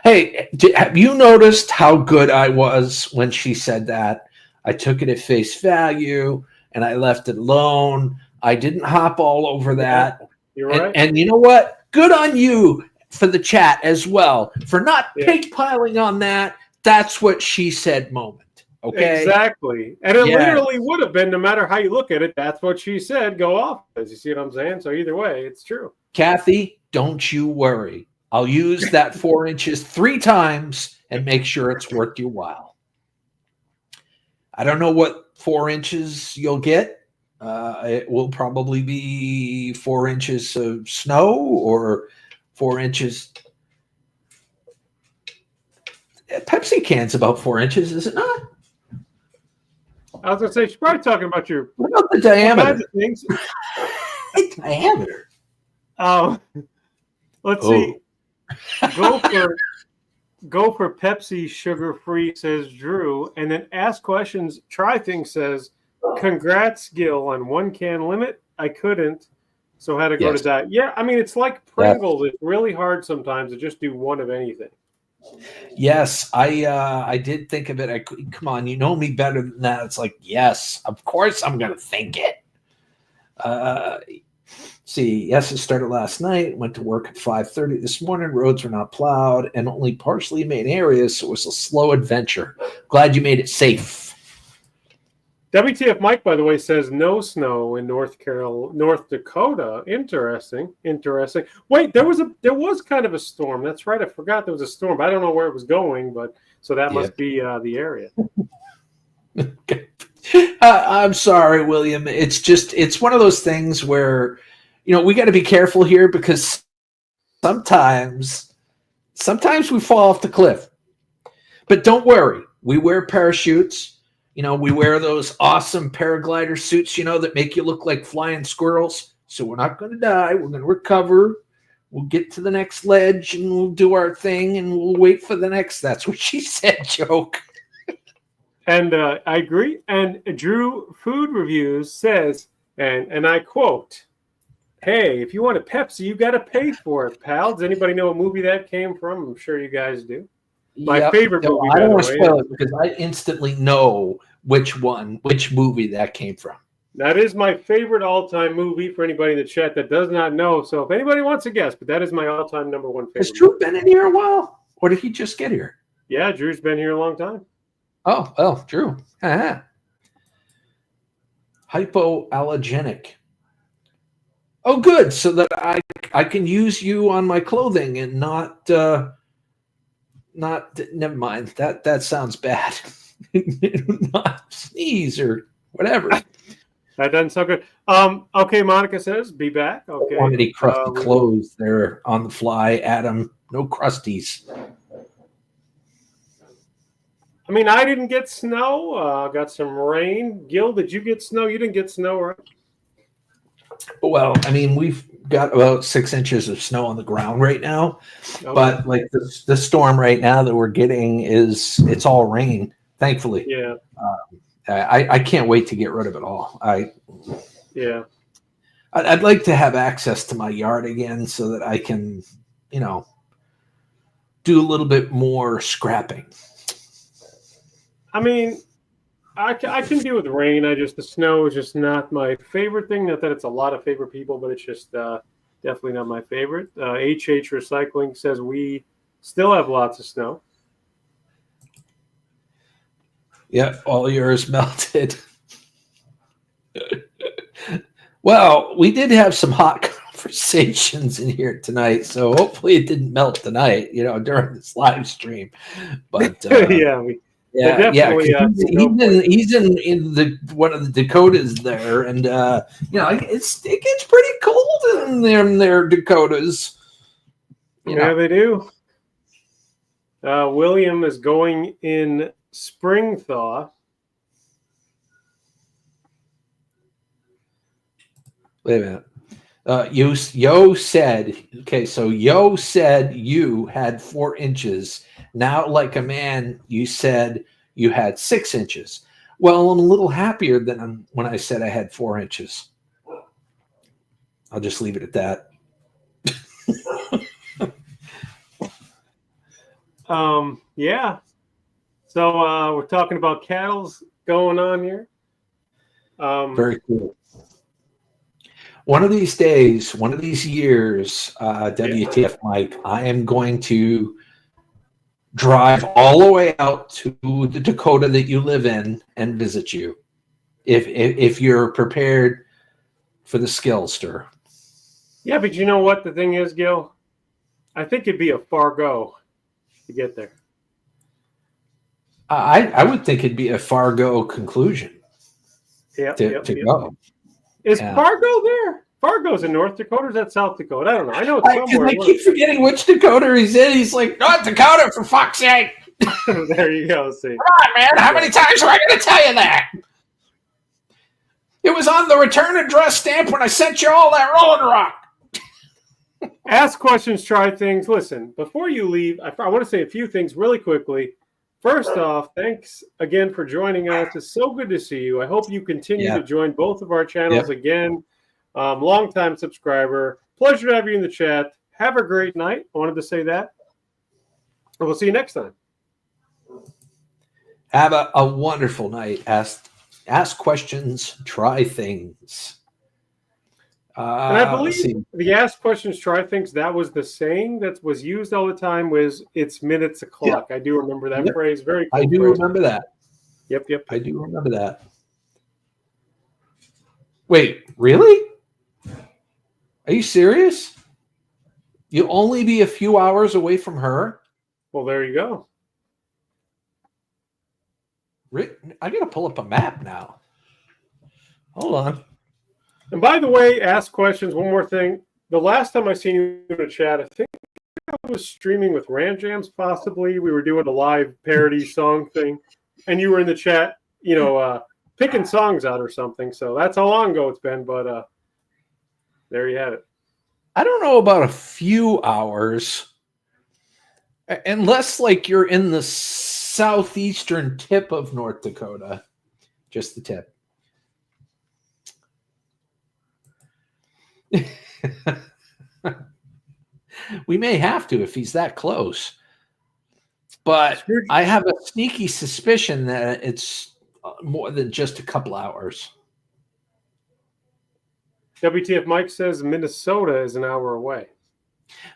Hey, have you noticed how good I was when she said that? I took it at face value and I left it alone. I didn't hop all over that. You're right. And you know what? Good on you for the chat as well for not pig piling on that. That's what she said moment. Okay. Exactly. And it literally would have been, no matter how you look at it, that's what she said. Go off. As you see what I'm saying? So either way, it's true. Kathy, don't you worry. I'll use that 4 inches 3 times and make sure it's worth your while. I don't know what 4 inches you'll get. It will probably be 4 inches of snow or 4 inches. Pepsi can's about 4 inches, is it not? I was going to say, she's probably talking about your... What about the diameter? Things. Diameter. Let's see. Go for Pepsi sugar-free, says Drew. And then ask questions. Try things, says, congrats, Gil, on 1 can limit. I couldn't, so had to go to diet. Yeah, I mean, it's like Pringles. It's really hard sometimes to just do one of anything. Yes, I did think of it. Come on, you know me better than that. It's like, yes, of course I'm going to think it. It started last night. Went to work at 5:30 this morning. Roads were not plowed and only partially made areas, so it was a slow adventure. Glad you made it safe. WTF Mike, by the way, says no snow in North Dakota. Interesting. Wait, there was kind of a storm. That's right. I forgot there was a storm. But I don't know where it was going, but so that must be the area. I'm sorry, William. It's one of those things where, we got to be careful here because sometimes we fall off the cliff. But don't worry. We wear parachutes. We wear those awesome paraglider suits, that make you look like flying squirrels. So we're not going to die. We're going to recover. We'll get to the next ledge and we'll do our thing and we'll wait for the next. That's what she said, joke. And I agree. And Drew Food Reviews says, and I quote, "Hey, if you want a Pepsi, you got to pay for it, pal." Does anybody know what movie that came from? I'm sure you guys do. My favorite movie. I don't want to spoil it because I instantly know which movie that came from. That is my favorite all-time movie for anybody in the chat that does not know. So if anybody wants to guess, but that is my all-time number 1 favorite. Has Drew been in here a while? Or did he just get here? Yeah, Drew's been here a long time. Oh, well, Drew. Hypoallergenic. Oh, good. So that I can use you on my clothing and not never mind. That sounds bad. Not sneeze or whatever. That doesn't sound good. Okay, Monica says, be back. Okay. Want any crusty clothes there on the fly, Adam? No crusties. I mean, I didn't get snow. Got some rain. Gil, did you get snow? You didn't get snow, right? Well, I mean, we've got about 6 inches of snow on the ground right now, but like the storm right now that we're getting it's all rain, thankfully. Yeah. I can't wait to get rid of it all. I'd like to have access to my yard again so that I can, do a little bit more scrapping. I mean, I can deal with rain. The snow is just not my favorite thing. Not that it's a lot of favorite people, but it's just definitely not my favorite. HH Recycling says we still have lots of snow. Yeah, all yours melted. Well, we did have some hot conversations in here tonight, so hopefully it didn't melt tonight, during this live stream. But Yeah, definitely. 'cause he's in the one of the Dakotas there, and it gets pretty cold in their Dakotas. They do. William is going in spring thaw. Wait a minute. Yo said, okay, so Yo said you had 4 inches. Now, like a man, you said you had 6 inches. Well, I'm a little happier than when I said I had 4 inches. I'll just leave it at that. Yeah. So we're talking about cattle's going on here. Very cool. One of these days, one of these years, WTF Mike, I am going to drive all the way out to the Dakota that you live in and visit you, if you're prepared for the Skillster. Yeah, but you know what the thing is, Gil? I think it'd be a far go to get there. I would think it'd be a Fargo conclusion. To go. Is Fargo there? Fargo's in North Dakota, or is that South Dakota? I don't know. I know it's somewhere. I keep forgetting which Dakota he's in. He's like, North Dakota, for fuck's sake. There you go. See. Come on, man. How many times am I going to tell you that? It was on the return address stamp when I sent you all that Rolling Rock. Ask questions, try things. Listen, before you leave, I want to say a few things really quickly. First off, thanks again for joining us. It's so good to see you. I hope you continue to join both of our channels again. Longtime subscriber. Pleasure to have you in the chat. Have a great night. I wanted to say that. And we'll see you next time. Have a wonderful night. Ask questions, try things. And I believe the ask questions, try things, that was the saying that was used all the time was it's minutes o'clock. I do remember that phrase. Very cool. I do remember that. Yep. I do remember that. Wait, really? Are you serious? You'll only be a few hours away from her? Well, there you go. I got to pull up a map now. Hold on. And by the way, ask questions. One more thing. The last time I seen you in a chat, I think I was streaming with Ranjams, possibly. We were doing a live parody song thing. And you were in the chat, picking songs out or something. So that's how long ago it's been. But there you have it. I don't know about a few hours. Unless, you're in the southeastern tip of North Dakota. Just the tip. We may have to if he's that close. But I have a sneaky suspicion that it's more than just a couple hours. WTF Mike says Minnesota is an hour away.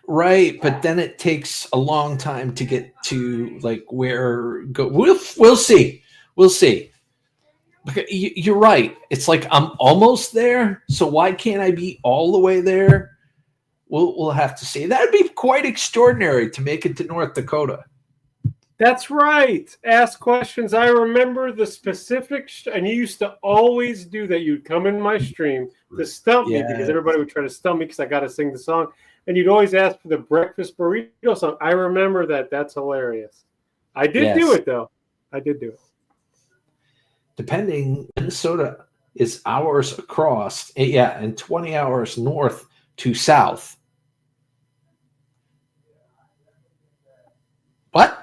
Right, but then it takes a long time to get to where go. We'll see. We'll see. You're right. It's like I'm almost there, so why can't I be all the way there? We'll have to see. That'd be quite extraordinary to make it to North Dakota. That's right. Ask questions. I remember the specifics, and you used to always do that. You'd come in my stream to stump me because everybody would try to stump me because I got to sing the song, and you'd always ask for the breakfast burrito song. I remember that. That's hilarious. I did do it, though. I did do it. Depending, Minnesota is hours across, and 20 hours north to south. What?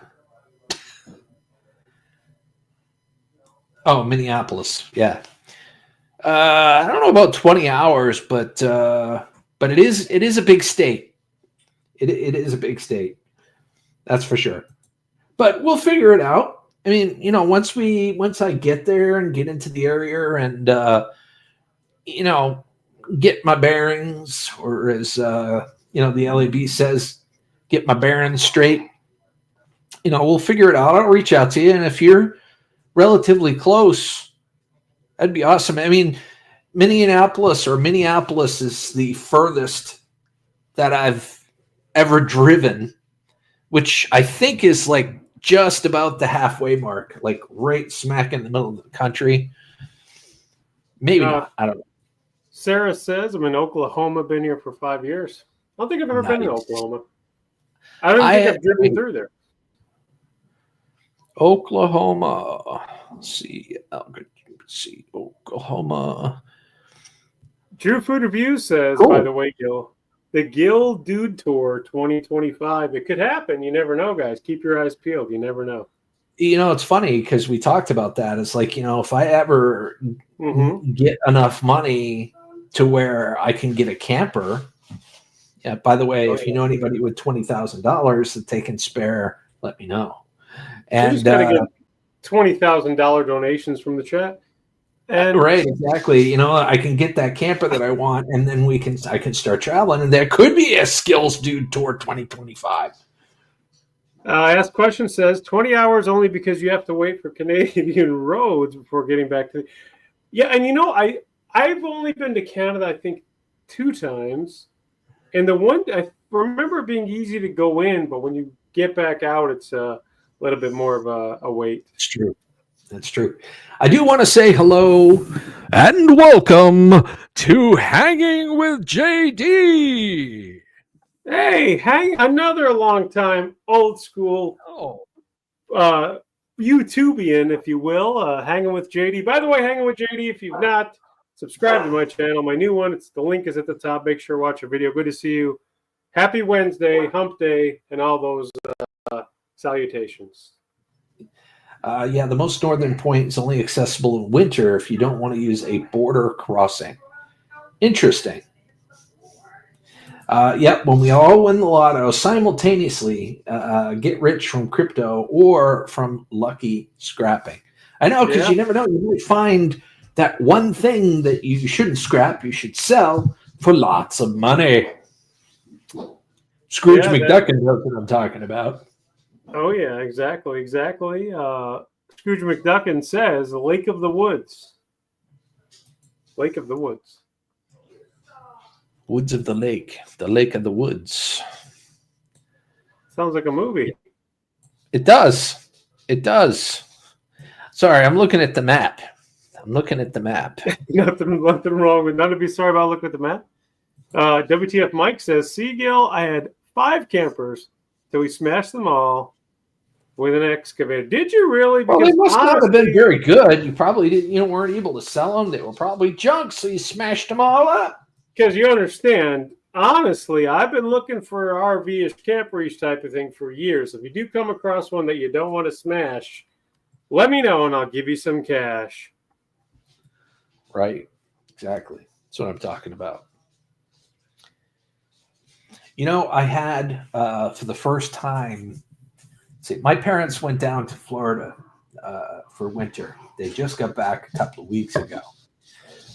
Oh, Minneapolis. Yeah. I don't know about 20 hours, but it is a big state. It is a big state. That's for sure. But we'll figure it out. I mean, once I get there and get into the area and, get my bearings, or as, the LAB says, get my bearings straight, we'll figure it out. I'll reach out to you. And if you're relatively close, that'd be awesome. I mean, Minneapolis is the furthest that I've ever driven, which I think is just about the halfway mark, like right smack in the middle of the country. Maybe not. I don't know. Sarah says, I'm in Oklahoma, been here for 5 years. I don't think I've ever been in Oklahoma. I don't think I've driven through there. Oklahoma. Let's see. Oklahoma. Drew Food Reviews says, by the way, Gil, the Gil Dude Tour 2025. It could happen. You never know, guys. Keep your eyes peeled. You never know. You know, it's funny because we talked about that. It's like, you know, if I ever get enough money to where I can get a camper. Yeah, by the way, if you know anybody with $20,000 that they can spare, let me know. And you just got to get $20,000 donations from the chat. And right, exactly. You know, I can get that camper that I want, and then I can start traveling, and there could be a Skillz Dude Tour 2025. Ask Question says 20 hours only because you have to wait for Canadian roads before getting back to. Yeah, and you know, I've only been to Canada, I think, 2 times, and the one I remember it being easy to go in, but when you get back out, it's a little bit more of a wait. It's true. That's true. I do want to say hello and welcome to Hanging with JD. Hey, another long time, old school, YouTubian, if you will, Hanging with JD. By the way, Hanging with JD, if you've not subscribed to my channel, my new one, the link is at the top. Make sure to watch a video. Good to see you. Happy Wednesday, Hump Day, and all those salutations. Yeah, the most northern point is only accessible in winter if you don't want to use a border crossing. Interesting. Yep, when we all win the lotto simultaneously, get rich from crypto or from lucky scrapping. I know, because you never know. You might find that one thing that you shouldn't scrap, you should sell for lots of money. Scrooge McDuck knows what I'm talking about. Oh, yeah, exactly. Scrooge McDuckin says, Lake of the Woods. Lake of the Woods. Woods of the Lake of the Woods. Sounds like a movie. It does. It does. Sorry, I'm looking at the map. Nothing wrong with none of you. Sorry about looking at the map. WTF Mike says, see, Gil, I had 5 campers till we smashed them all with an excavator. Did you really? Because they must not have been very good. You probably didn't. You weren't able to sell them. They were probably junk, so you smashed them all up. Because you understand, honestly, I've been looking for RV-ish, camper-ish type of thing for years. If you do come across one that you don't want to smash, let me know and I'll give you some cash. Right. Exactly. That's what I'm talking about. You know, I had, for the first time, my parents went down to Florida for winter. They just got back a couple of weeks ago.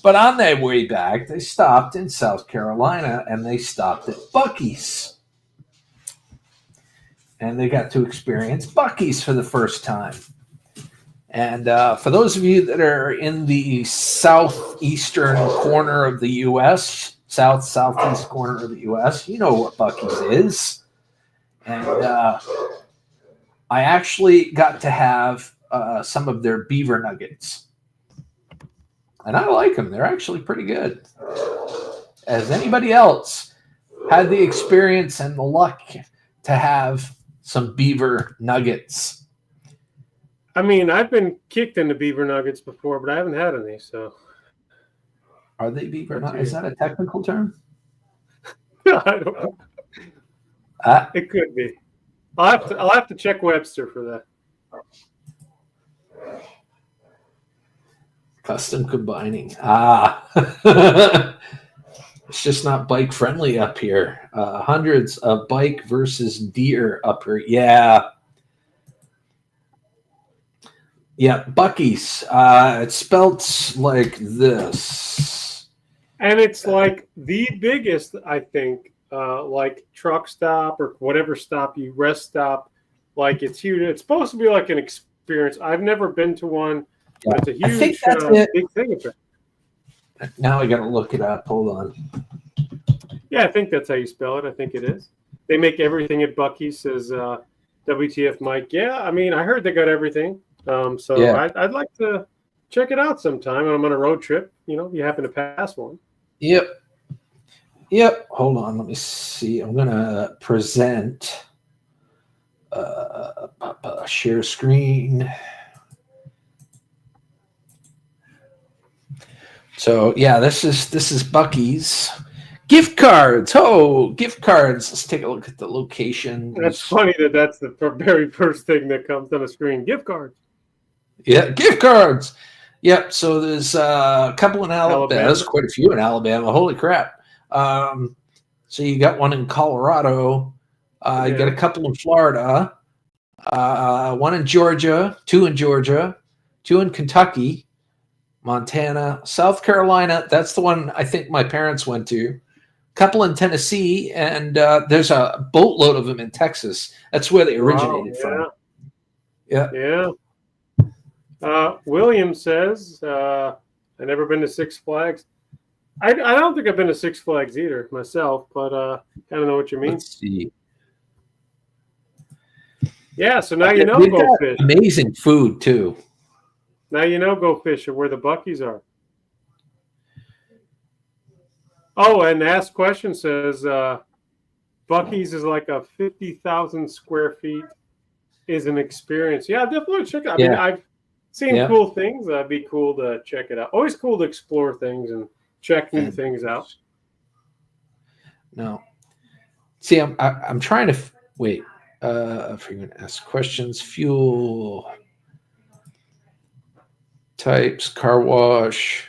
But on their way back, they stopped in South Carolina, and they stopped at Buc-ee's. And they got to experience Buc-ee's for the first time. And for those of you that are in the southeastern corner of the U.S., southeast corner of the U.S., you know what Buc-ee's is. And I actually got to have some of their beaver nuggets. And I like them. They're actually pretty good. Has anybody else had the experience and the luck to have some beaver nuggets? I mean, I've been kicked into beaver nuggets before, but I haven't had any. So, are they beaver nuggets? Is that a technical term? I don't know. It could be. I'll have to check Webster for that. Custom combining. It's just not bike friendly up here. Hundreds of bike versus deer up here. Yeah. Yeah, Buc-ee's. It's spelt like this. And it's like the biggest, I think, like truck stop or whatever stop you rest stop. Like it's huge. It's supposed to be like an experience. I've never been to one. Yeah. It's a huge, I think that's big thing. Now I got to look it up. Hold on. Yeah, I think that's how you spell it. I think it is. They make everything at Buc-ee's as WTF Mike. Yeah, I mean, I heard they got everything. So Yeah. I'd like to check it out sometime. I'm on a road trip. You happen to pass one. Yep. Hold on. Let me see. I'm going to present share screen. So yeah, this is Buc-ee's gift cards. Oh, gift cards. Let's take a look at the location. That's funny that's the very first thing that comes on the screen. Gift cards. Yeah, gift cards. Yep. So there's a couple in Alabama. There's quite a few in Alabama. Holy crap. So you got one in Colorado. You got a couple in Florida. One in Georgia. Two in Georgia. Two in Kentucky. Montana. South Carolina. That's the one I think my parents went to. Couple in Tennessee. And there's a boatload of them in Texas. That's where they originated from. Yeah. William says, I've never been to Six Flags. I don't think I've been to Six Flags either myself, but kind of know what you mean. Let's see. Yeah, so now you know Go Fish. Amazing food, too. Now you know Go Fish or where the Buc-ee's are. Oh, and Ask Question says, Buc-ee's is like a 50,000 square feet is an experience. Yeah, definitely check it out. I mean, I've seen cool things. That'd be cool to check it out. Always cool to explore things and check new things out. No. See, I'm trying to wait. If you're going to ask questions, fuel types, car wash.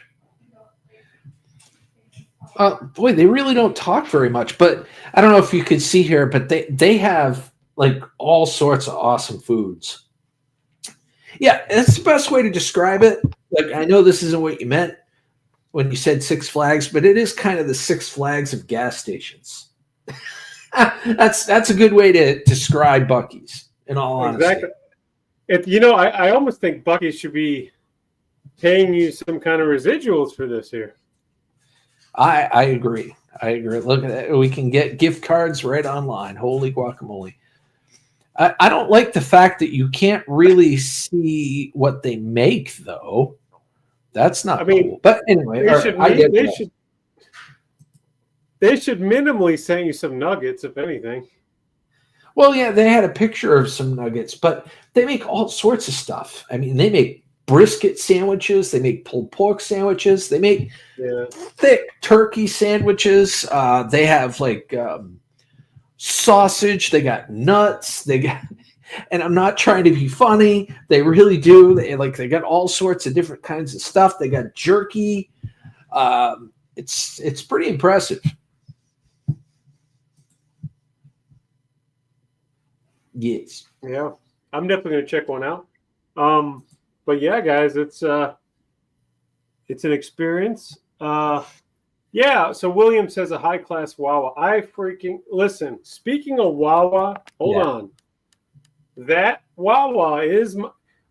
Boy, they really don't talk very much. But I don't know if you could see here, but they have like all sorts of awesome foods. Yeah, that's the best way to describe it. Like, I know this isn't what you meant when you said Six Flags, but it is kind of the Six Flags of gas stations. That's a good way to describe Buc-ee's, in all honesty. Exactly. I almost think Buc-ee's should be paying you some kind of residuals for this here. I agree. Look at that. We can get gift cards right online. Holy guacamole. I don't like the fact that you can't really see what they make, though. That's not cool. But anyway, they should minimally send you some nuggets, if anything. Well, yeah, they had a picture of some nuggets, but they make all sorts of stuff. I mean, they make brisket sandwiches. They make pulled pork sandwiches. They make thick turkey sandwiches. They have like sausage. They got nuts. And I'm not trying to be funny. They really do. They got all sorts of different kinds of stuff. They got jerky. It's pretty impressive. Yes. Yeah, I'm definitely gonna check one out. But yeah, guys, it's an experience. Yeah. So William says a high class Wawa. I freaking listen. Speaking of Wawa, hold on. That Wawa is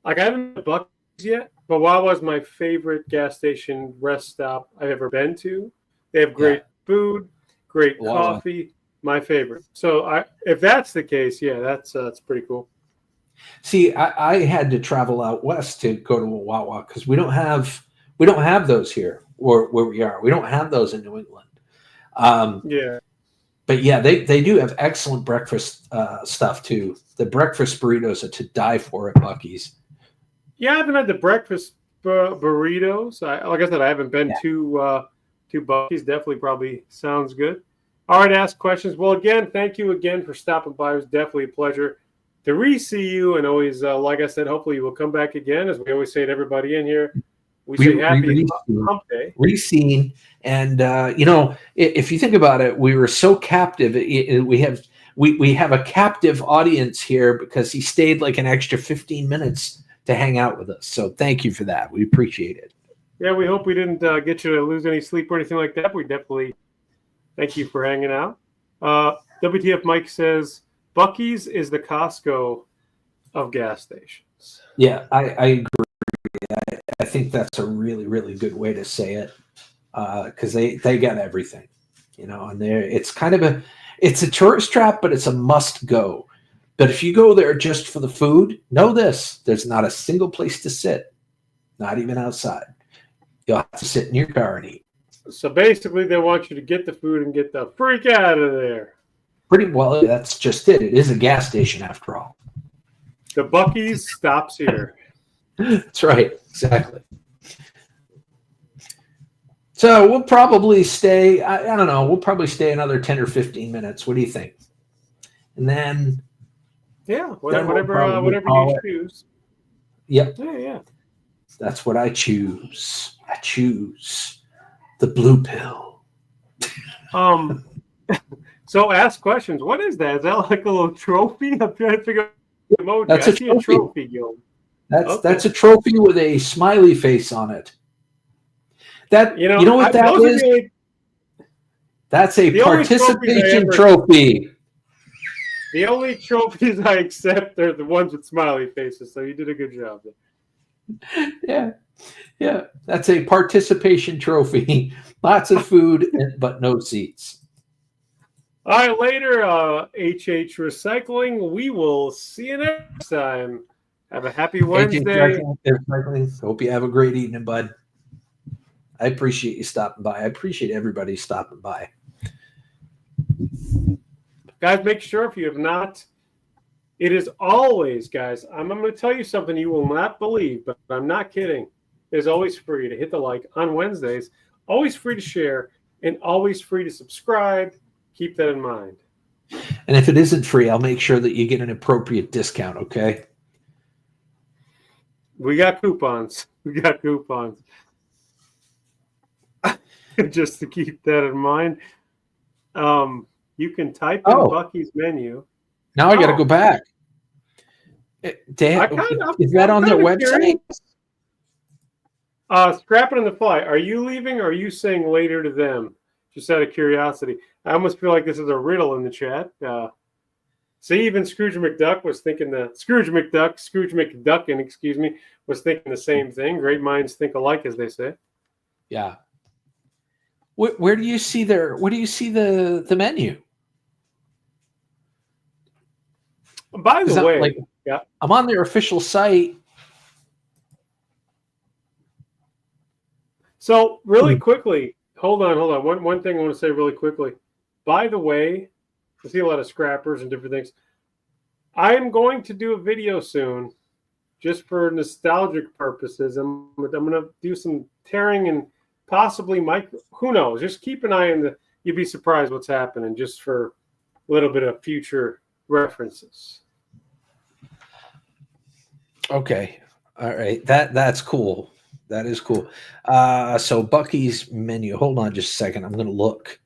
I haven't been to Buc-ee's yet, but Wawa is my favorite gas station rest stop I've ever been to. They have great food, great coffee. My favorite. So if that's the case, yeah, that's pretty cool. See, I had to travel out west to go to a Wawa because we don't have those here where we are. We don't have those in New England. But yeah, they do have excellent breakfast stuff too. The breakfast burritos are to die for at Buc-ee's. Yeah, I haven't had the breakfast burritos. Like I said, I haven't been to Buc-ee's. Definitely, probably sounds good. All right, ask questions. Well, again, thank you again for stopping by. It was definitely a pleasure to re-see you. And always, like I said, hopefully you will come back again. As we always say to everybody in here, we say happy Hump Day. Re-seen. And, if you think about it, we were so captive. We have a captive audience here because he stayed like an extra 15 minutes to hang out with us. So thank you for that. We appreciate it. Yeah, we hope we didn't get you to lose any sleep or anything like that. We definitely thank you for hanging out. WTF Mike says, Buc-ee's is the Costco of gas stations. Yeah, I agree. I think that's a really, really good way to say it because they got everything, and it's kind of it's a tourist trap, but it's a must go. But if you go there just for the food, know this: there's not a single place to sit, not even outside. You'll have to sit in your car and eat. So basically, they want you to get the food and get the freak out of there. Pretty well, that's just it. It is a gas station after all. The Buc-ee's stops here. That's right. Exactly. So we'll probably stay, I don't know, we'll probably stay another 10 or 15 minutes. What do you think? And then... Yeah, then whatever you choose. Yep. Yeah. That's what I choose. I choose the blue pill. So ask questions. What is that? Is that like a little trophy? I'm trying to figure out the emoji. That's I a see trophy. a trophy, Gil. That's a trophy with a smiley face on it. That you know what that is? That's a participation trophy. The only trophies I accept are the ones with smiley faces. So you did a good job there. Yeah. That's a participation trophy. Lots of food, but no seats. All right, later, HH Recycling. We will see you next time. Have a happy Wednesday. Hope you have a great evening, bud. I appreciate you stopping by. I appreciate everybody stopping by. Guys, make sure if you have not, it is always, guys, I'm going to tell you something you will not believe, but I'm not kidding. It is always free to hit the like on Wednesdays, always free to share, and always free to subscribe. Keep that in mind. And if it isn't free, I'll make sure that you get an appropriate discount, okay? We got coupons. Just to keep that in mind. You can type in Buc-ee's menu. Now I got to go back. Is that on their website? Scrapping on the fly. Are you leaving or are you saying later to them? Just out of curiosity. I almost feel like this is a riddle in the chat. See, even Scrooge McDuckin, was thinking the same thing. Great minds think alike, as they say. Yeah. Where do you see the menu? By the way, I'm on their official site. So really quickly, hold on. One thing I want to say really quickly. By the way, I see a lot of scrappers and different things. I am going to do a video soon, just for nostalgic purposes. I'm going to do some tearing and possibly who knows? Just keep an eye on you'd be surprised what's happening, just for a little bit of future references. Okay. All right. That's cool. That is cool. So Buc-ee's menu. Hold on just a second. I'm going to look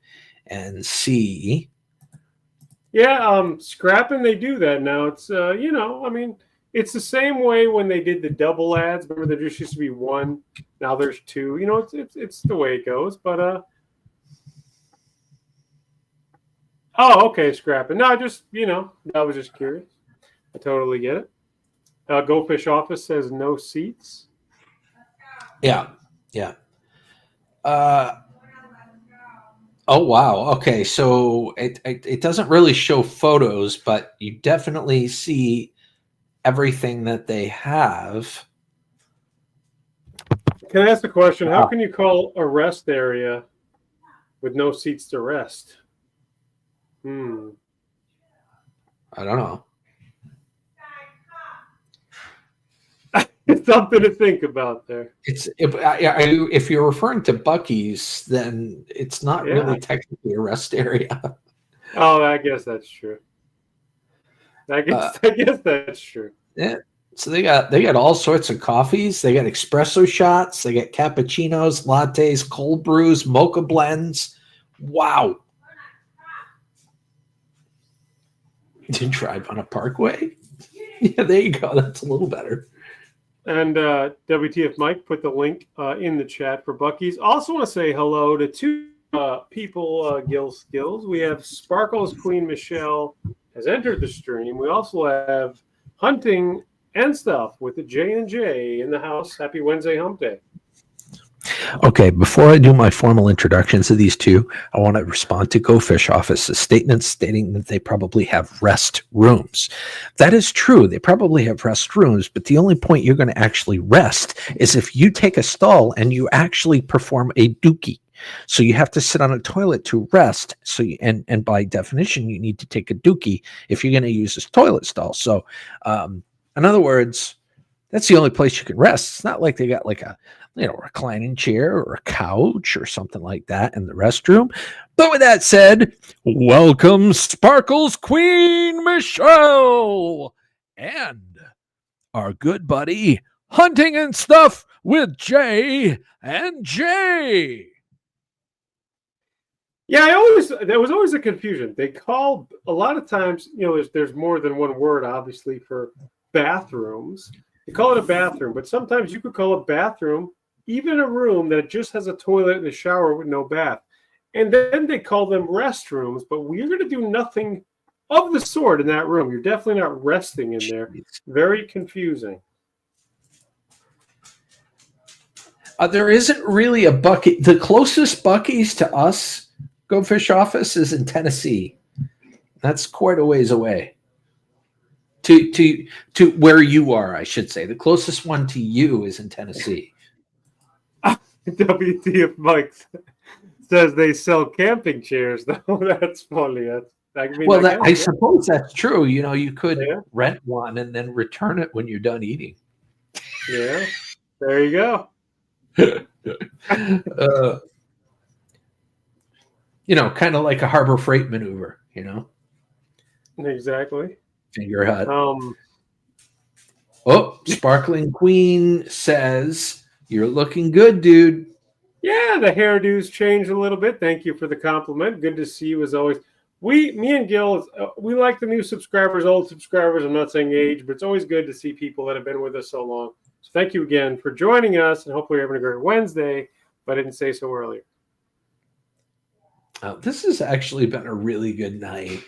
and see. Yeah, scrapping, they do that now. It's it's the same way when they did the double ads. Remember, there just used to be one. Now there's two. It's the way it goes. But okay, scrapping. No, just I was just curious. I totally get it. Go Fish Office says no seats. Yeah. Oh wow. Okay, so it doesn't really show photos, but you definitely see everything that they have. Can I ask a question? How can you call a rest area with no seats to rest? I don't know. It's something to think about there. If you're referring to Buc-ee's, then it's not really technically a rest area. Oh, I guess that's true. I guess that's true. Yeah. So they got all sorts of coffees. They got espresso shots. They got cappuccinos, lattes, cold brews, mocha blends. Wow. Did you drive on a parkway? Yeah, there you go. That's a little better. And WTF Mike put the link in the chat for Buc-ee's. Also want to say hello to two people, Gil Skillz. We have Sparkles Queen Michelle has entered the stream. We also have Hunting and Stuff with the J&J in the house. Happy Wednesday Hump Day. Okay, before I do my formal introductions of these two, I want to respond to Go Fish Office's statement stating that they probably have rest rooms. That is true. They probably have rest rooms, but the only point you're going to actually rest is if you take a stall and you actually perform a dookie. So you have to sit on a toilet to rest. So and by definition, you need to take a dookie if you're going to use this toilet stall. So in other words, that's the only place you can rest. It's not like they got like a reclining chair or a couch or something like that in the restroom. But with that said, welcome Sparkles Queen Michelle and our good buddy Hunting and Stuff with Jay and Jay. Yeah, there was always a confusion. They call a lot of times, there's more than one word, obviously, for bathrooms. They call it a bathroom, but sometimes you could call a bathroom even a room that just has a toilet and a shower with no bath. And then they call them restrooms, but we're going to do nothing of the sort in that room. You're definitely not resting in there. Very confusing. There isn't really a Bucky. The closest Bucky's to us, Go Fish Office, is in Tennessee. That's quite a ways away. To where you are, I should say. The closest one to you is in Tennessee. WTF Mike says they sell camping chairs, though. That's funny. I suppose that's true. You could rent one and then return it when you're done eating. Yeah, there you go. Kind of like a Harbor Freight maneuver, Exactly. Finger hut. Sparkling Queen says, "You're looking good, dude." Yeah, the hairdo's changed a little bit. Thank you for the compliment. Good to see you as always. Me and Gil, we like the new subscribers, old subscribers. I'm not saying age, but it's always good to see people that have been with us so long. So thank you again for joining us, and hopefully you're having a great Wednesday, but I didn't say so earlier. This has actually been a really good night.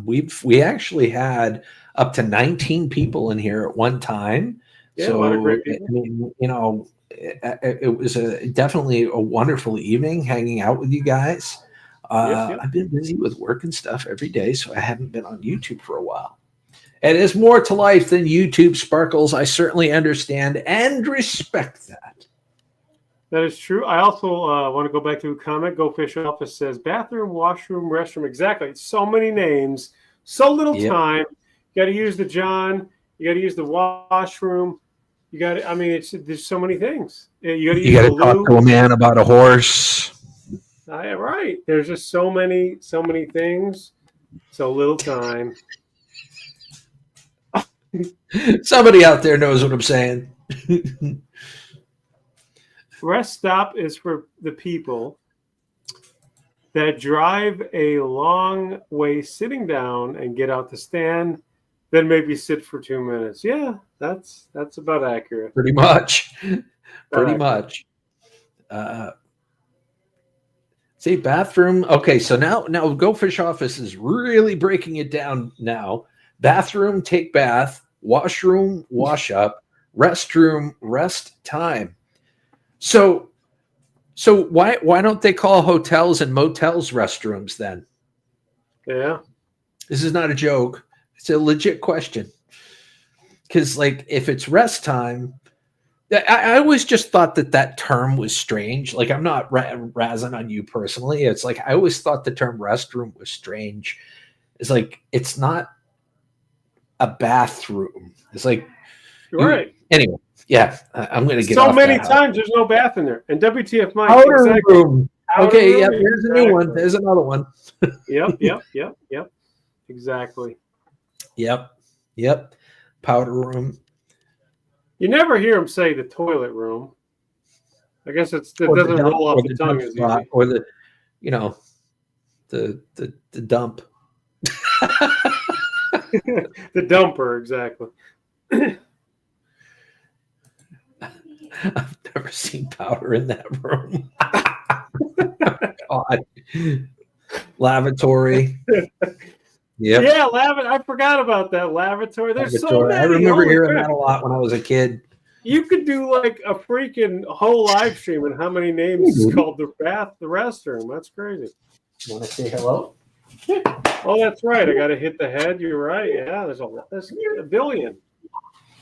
We actually had up to 19 people in here at one time. Yeah, so a lot of great people. it was definitely a wonderful evening hanging out with you guys. Yes. I've been busy with work and stuff every day, so I haven't been on YouTube for a while. And there's more to life than YouTube, Sparkles. I certainly understand and respect that. That is true. I also want to go back to a comment. Go Fish Office says bathroom, washroom, restroom. Exactly. So many names, so little time. You got to use the John. You got to use the washroom. You got to. I mean, there's so many things. You got to talk to a man about a horse. Right. There's just so many things. So little time. Somebody out there knows what I'm saying. Rest stop is for the people that drive a long way sitting down and get out to stand, then maybe sit for 2 minutes. Yeah, that's about accurate. Pretty much. Pretty much. See, bathroom. Okay, so now Go Fish Office is really breaking it down now. Bathroom, take bath. Washroom, wash up. Restroom, rest time. So why don't they call hotels and motels restrooms then? Yeah. This is not a joke. It's a legit question. Because, if it's rest time, I always just thought that term was strange. I'm not razzing on you personally. It's I always thought the term restroom was strange. It's it's not a bathroom. It's right. Anyway. Yeah, I'm going to get so off many that times. There's no bath in there. And WTF Mike. Powder room. Okay, room, yeah. There's a new one. There's another one. Yep. Exactly. Yep. Powder room. You never hear him say the toilet room. I guess it doesn't roll off the tongue as easy. Or the dump. The dumper, exactly. I've never seen powder in that room. God. Lavatory. Yep. Yeah, I forgot about that lavatory. There's so many. I remember hearing that a lot when I was a kid. You could do like a freaking whole live stream and how many names is called the restroom. That's crazy. You want to say hello? Oh, that's right. I got to hit the head. You're right. Yeah, there's a billion.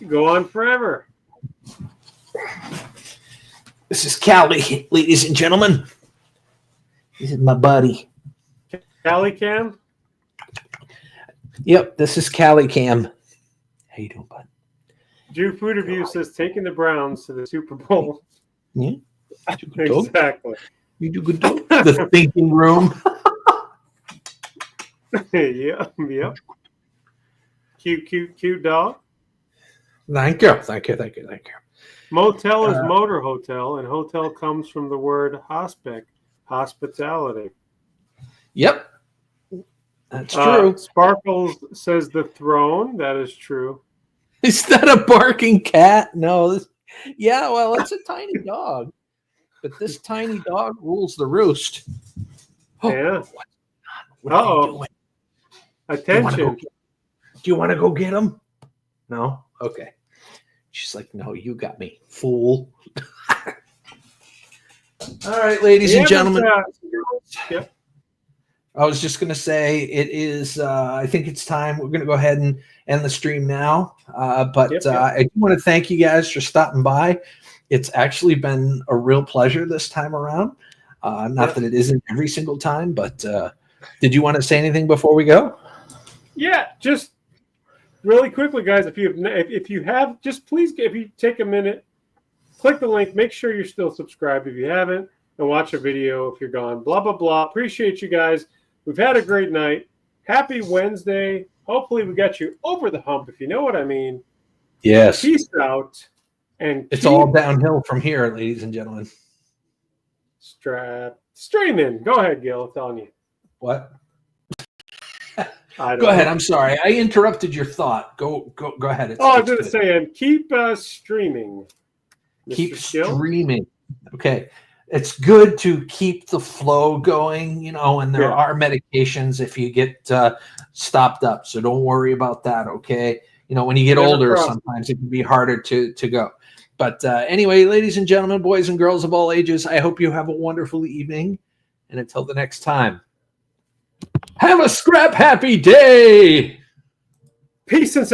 You go on forever. This is Callie, ladies and gentlemen. This is my buddy. Callie Cam? Yep, this is Callie Cam. How you doing, bud? Drew Food Review says taking the Browns to the Super Bowl. Yeah. Exactly. You do good dog. The thinking room. Yep. Cute dog. Thank you. Motel is motor hotel, and hotel comes from the word hospitality. Yep. That's true. Sparkles says the throne. That is true. Is that a barking cat? No. Yeah, well, it's a tiny dog. But this tiny dog rules the roost. Oh, yeah. What are you doing? Attention. Do you want to go get him? No? Okay. She's like, no, you got me, fool. All right, ladies and gentlemen. Yep. I was just going to say it is, I think it's time. We're going to go ahead and end the stream now. I do want to thank you guys for stopping by. It's actually been a real pleasure this time around. Not that it isn't every single time, but did you want to say anything before we go? Yeah, just really quickly, guys. If you have, just please, if you take a minute, click the link. Make sure you're still subscribed if you haven't, and watch a video if you're gone. Blah blah blah. Appreciate you guys. We've had a great night. Happy Wednesday. Hopefully, we got you over the hump, if you know what I mean. Yes. Peace out. And it's all downhill from here, ladies and gentlemen. Streaming. Go ahead, Gil. It's on you. What? Go ahead. I'm sorry. I interrupted your thought. Go ahead. I was going to say, and keep streaming. Keep streaming. Okay. It's good to keep the flow going, and there are medications if you get stopped up. So don't worry about that. Okay. When you get older, sometimes it can be harder to go. But anyway, ladies and gentlemen, boys and girls of all ages, I hope you have a wonderful evening. And until the next time, have a scrap happy day. Peace and